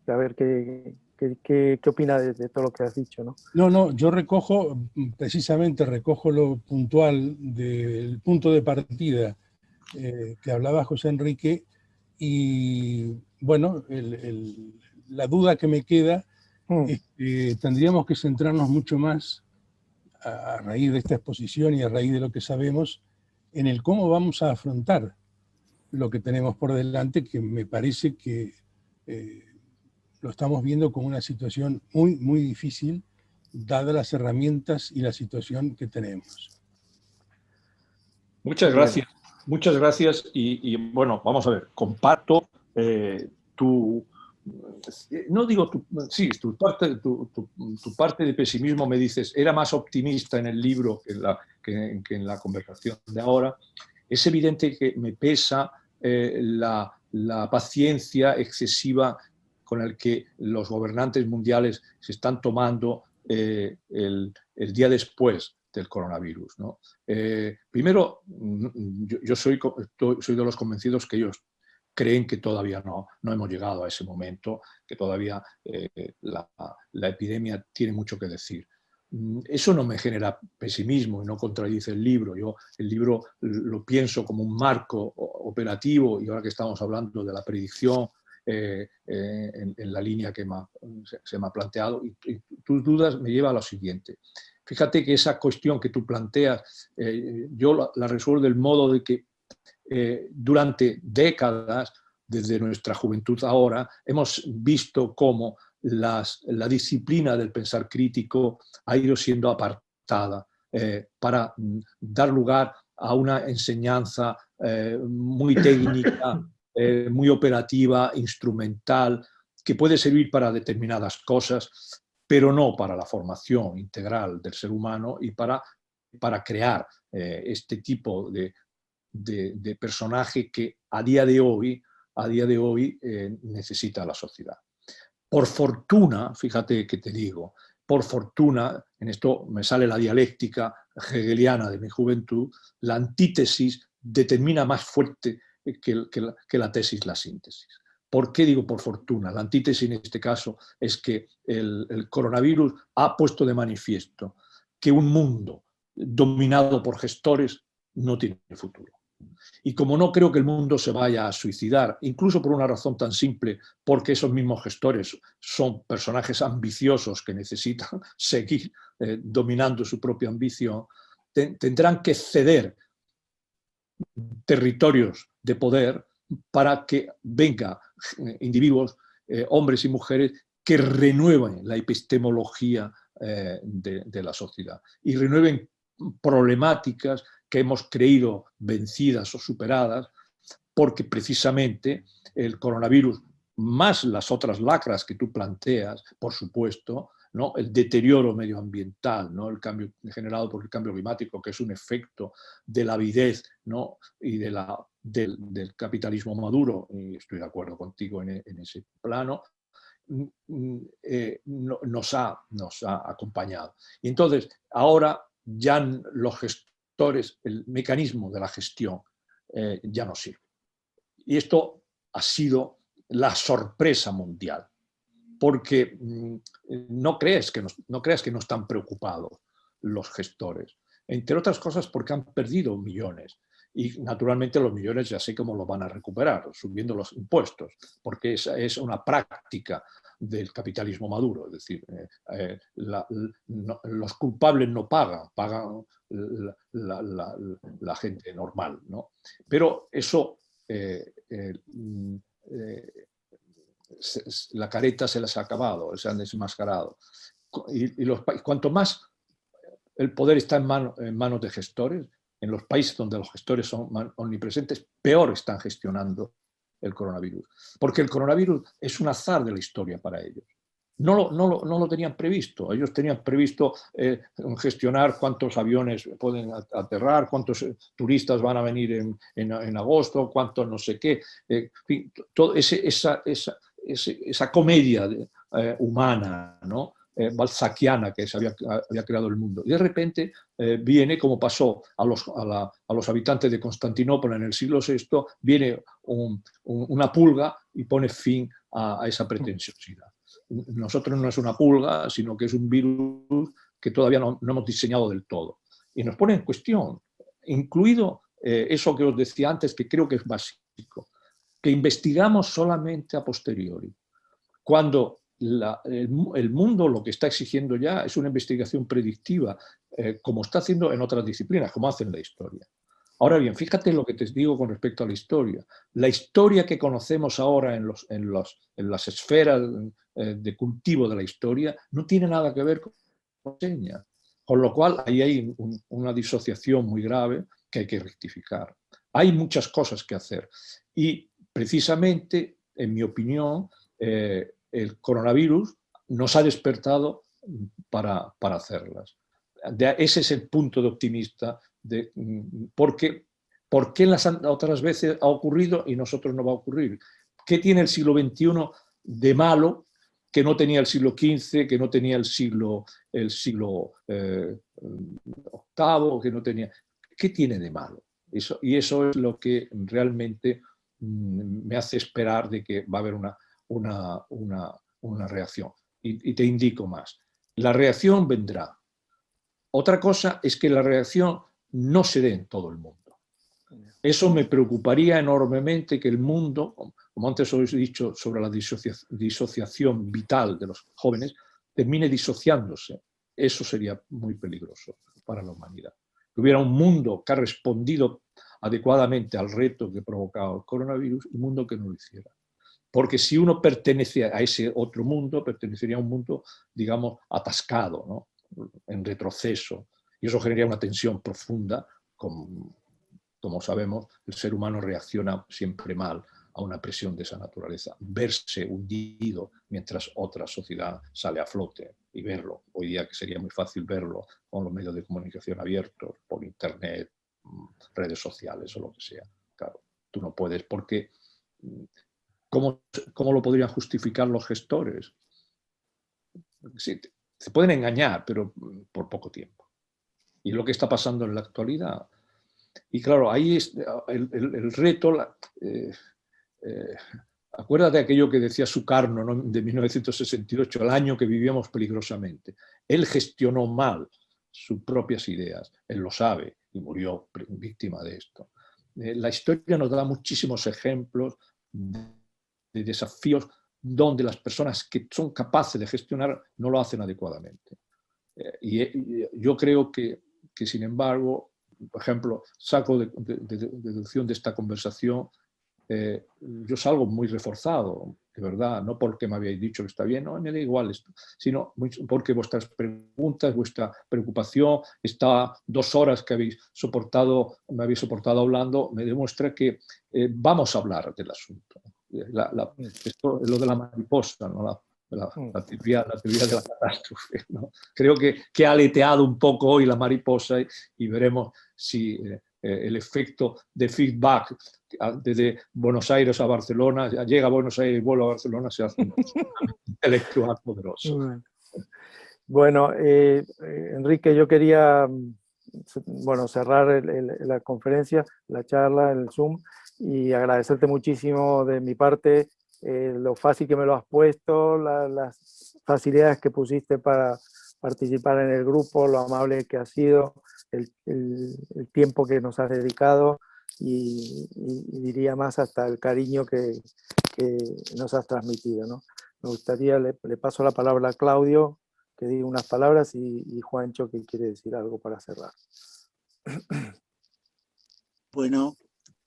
a ver qué opina de todo lo que has dicho, ¿no? No, yo precisamente recojo lo puntual del punto de partida que hablaba José Enrique, y bueno, la duda que me queda es que tendríamos que centrarnos mucho más, a raíz de esta exposición y a raíz de lo que sabemos, en el cómo vamos a afrontar lo que tenemos por delante, que me parece que lo estamos viendo como una situación muy, muy difícil, dadas las herramientas y la situación que tenemos. Muchas gracias. Muchas gracias y bueno, vamos a ver, comparto no digo tu parte de pesimismo. Me dices, era más optimista en el libro que en la conversación de ahora. Es evidente que me pesa la paciencia excesiva con la que los gobernantes mundiales se están tomando el día después del coronavirus, ¿no? Primero, yo soy de los convencidos que ellos creen que todavía no hemos llegado a ese momento, que todavía la epidemia tiene mucho que decir. Eso no me genera pesimismo y no contradice el libro. Yo el libro lo pienso como un marco operativo, y ahora que estamos hablando de la predicción en la línea que se me ha planteado, y tus dudas me llevan a lo siguiente. Fíjate que esa cuestión que tú planteas, yo la resuelvo del modo de que durante décadas, desde nuestra juventud ahora, hemos visto cómo la disciplina del pensar crítico ha ido siendo apartada para dar lugar a una enseñanza muy técnica, muy operativa, instrumental, que puede servir para determinadas cosas, pero no para la formación integral del ser humano y para crear este tipo de personaje que a día de hoy necesita la sociedad. Por fortuna, fíjate que te digo, por fortuna, en esto me sale la dialéctica hegeliana de mi juventud, la antítesis determina más fuerte que la tesis, la síntesis. ¿Por qué digo por fortuna? La antítesis en este caso es que el coronavirus ha puesto de manifiesto que un mundo dominado por gestores no tiene futuro. Y como no creo que el mundo se vaya a suicidar, incluso por una razón tan simple, porque esos mismos gestores son personajes ambiciosos que necesitan seguir dominando su propia ambición, tendrán que ceder territorios de poder para que vengan individuos, hombres y mujeres, que renueven la epistemología de la sociedad y renueven problemáticas que hemos creído vencidas o superadas, porque precisamente el coronavirus, más las otras lacras que tú planteas, por supuesto, ¿no? El deterioro medioambiental, ¿no? El cambio generado por el cambio climático, que es un efecto de la avidez, ¿no? Y del capitalismo maduro, y estoy de acuerdo contigo en ese plano, nos ha acompañado. Y entonces, ahora ya los gestores, el mecanismo de la gestión ya no sirve. Y esto ha sido la sorpresa mundial, porque no creas que no están preocupados los gestores, entre otras cosas porque han perdido millones. Y naturalmente los millones ya sé cómo los van a recuperar, subiendo los impuestos, porque esa es una práctica del capitalismo maduro. Es decir, los culpables no pagan, pagan la gente normal, ¿no? Pero eso, la careta se les ha acabado, se han desmascarado. Y cuanto más el poder está en manos de gestores, en los países donde los gestores son omnipresentes, peor están gestionando el coronavirus. Porque el coronavirus es un azar de la historia para ellos. No lo tenían previsto. Ellos tenían previsto gestionar cuántos aviones pueden aterrar, cuántos turistas van a venir en agosto, cuántos no sé qué. En fin, toda esa comedia humana, ¿no? Balzaquiana que se había creado el mundo. Y de repente viene, como pasó a los habitantes de Constantinopla en el siglo VI, viene una pulga y pone fin a esa pretenciosidad. Nosotros no es una pulga, sino que es un virus que todavía no hemos diseñado del todo. Y nos pone en cuestión, incluido eso que os decía antes, que creo que es básico, que investigamos solamente a posteriori. Cuando el mundo lo que está exigiendo ya es una investigación predictiva, como está haciendo en otras disciplinas, como hace en la historia. Ahora bien, fíjate lo que te digo con respecto a la historia. La historia que conocemos ahora en las esferas de cultivo de la historia no tiene nada que ver con la seña. Con lo cual, ahí hay una disociación muy grave que hay que rectificar. Hay muchas cosas que hacer. Y precisamente, en mi opinión, el coronavirus nos ha despertado para hacerlas. Ese es el punto de optimista. ¿Por qué las otras veces ha ocurrido y nosotros no va a ocurrir? ¿Qué tiene el siglo XXI de malo que no tenía el siglo XV, que no tenía el siglo VIII, que no tenía? ¿Qué tiene de malo? Y eso es lo que realmente me hace esperar de que va a haber una reacción. Y te indico más. La reacción vendrá. Otra cosa es que la reacción no se dé en todo el mundo. Eso me preocuparía enormemente, que el mundo, como antes os he dicho sobre la disociación vital de los jóvenes, termine disociándose. Eso sería muy peligroso para la humanidad. Que hubiera un mundo que ha respondido adecuadamente al reto que provocaba el coronavirus, un mundo que no lo hiciera. Porque si uno pertenece a ese otro mundo, pertenecería a un mundo, digamos, atascado, ¿no? En retroceso. Y eso generaría una tensión profunda. Como sabemos, el ser humano reacciona siempre mal a una presión de esa naturaleza. Verse hundido mientras otra sociedad sale a flote y verlo. Hoy día que sería muy fácil verlo con los medios de comunicación abiertos, por internet, redes sociales o lo que sea. Claro, tú no puedes porque... ¿Cómo lo podrían justificar los gestores? Sí, se pueden engañar, pero por poco tiempo. Y es lo que está pasando en la actualidad. Y claro, ahí es el reto. Acuérdate de aquello que decía Sukarno, ¿no? De 1968, el año que vivíamos peligrosamente. Él gestionó mal sus propias ideas. Él lo sabe y murió víctima de esto. La historia nos da muchísimos ejemplos de desafíos donde las personas que son capaces de gestionar no lo hacen adecuadamente. Y yo creo que sin embargo, por ejemplo, saco de deducción de esta conversación, yo salgo muy reforzado, de verdad, no porque me habéis dicho que está bien, no me da igual esto, sino porque vuestras preguntas, vuestra preocupación, estas 2 horas que me habéis soportado hablando, me demuestra que vamos a hablar del asunto. Esto es lo de la mariposa, ¿no? La teoría de la catástrofe, ¿no? Creo que ha aleteado un poco hoy la mariposa y veremos si el efecto de feedback desde Buenos Aires a Barcelona, llega a Buenos Aires y vuelve a Barcelona, se hace un intelectual poderoso. Bueno, Enrique, yo quería cerrar la conferencia, la charla, el Zoom, y agradecerte muchísimo de mi parte lo fácil que me lo has puesto, las facilidades que pusiste para participar en el grupo, lo amable que has sido, el tiempo que nos has dedicado y diría más hasta el cariño que nos has transmitido, ¿no? Me gustaría, le paso la palabra a Claudio, que diga unas palabras, y Juancho, que quiere decir algo para cerrar. Bueno,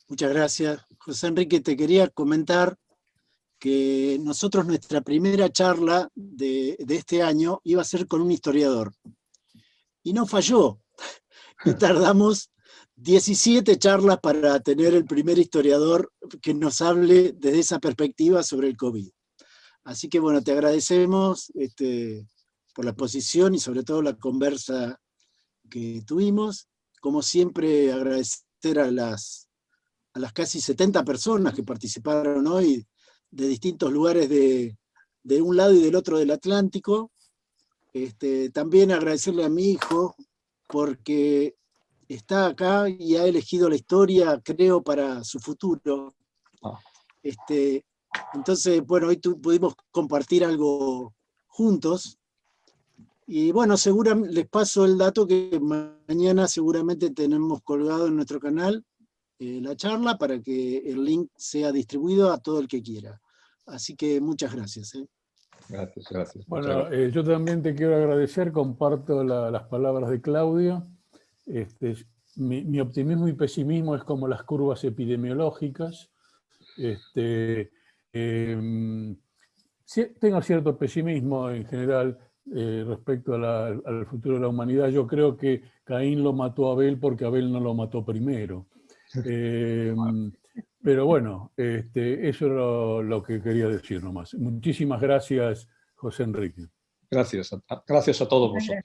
muchas gracias. José Enrique, te quería comentar que nosotros nuestra primera charla de este año iba a ser con un historiador. Y no falló. Y tardamos 17 charlas para tener el primer historiador que nos hable desde esa perspectiva sobre el COVID. Así que bueno, te agradecemos por la exposición y sobre todo la conversa que tuvimos. Como siempre, agradecer a las casi 70 personas que participaron hoy de distintos lugares de un lado y del otro del Atlántico. También agradecerle a mi hijo porque está acá y ha elegido la historia, creo, para su futuro. Entonces, bueno, hoy pudimos compartir algo juntos. Y bueno, les paso el dato que mañana seguramente tenemos colgado en nuestro canal la charla para que el link sea distribuido a todo el que quiera. Así que muchas gracias. Gracias, gracias. Bueno, yo también te quiero agradecer, comparto las palabras de Claudio. Mi optimismo y pesimismo es como las curvas epidemiológicas. Tengo cierto pesimismo en general respecto al futuro de la humanidad. Yo creo que Caín lo mató a Abel porque Abel no lo mató primero. Pero bueno, eso es lo que quería decir nomás. Muchísimas gracias, José Enrique. Gracias a todos vosotros.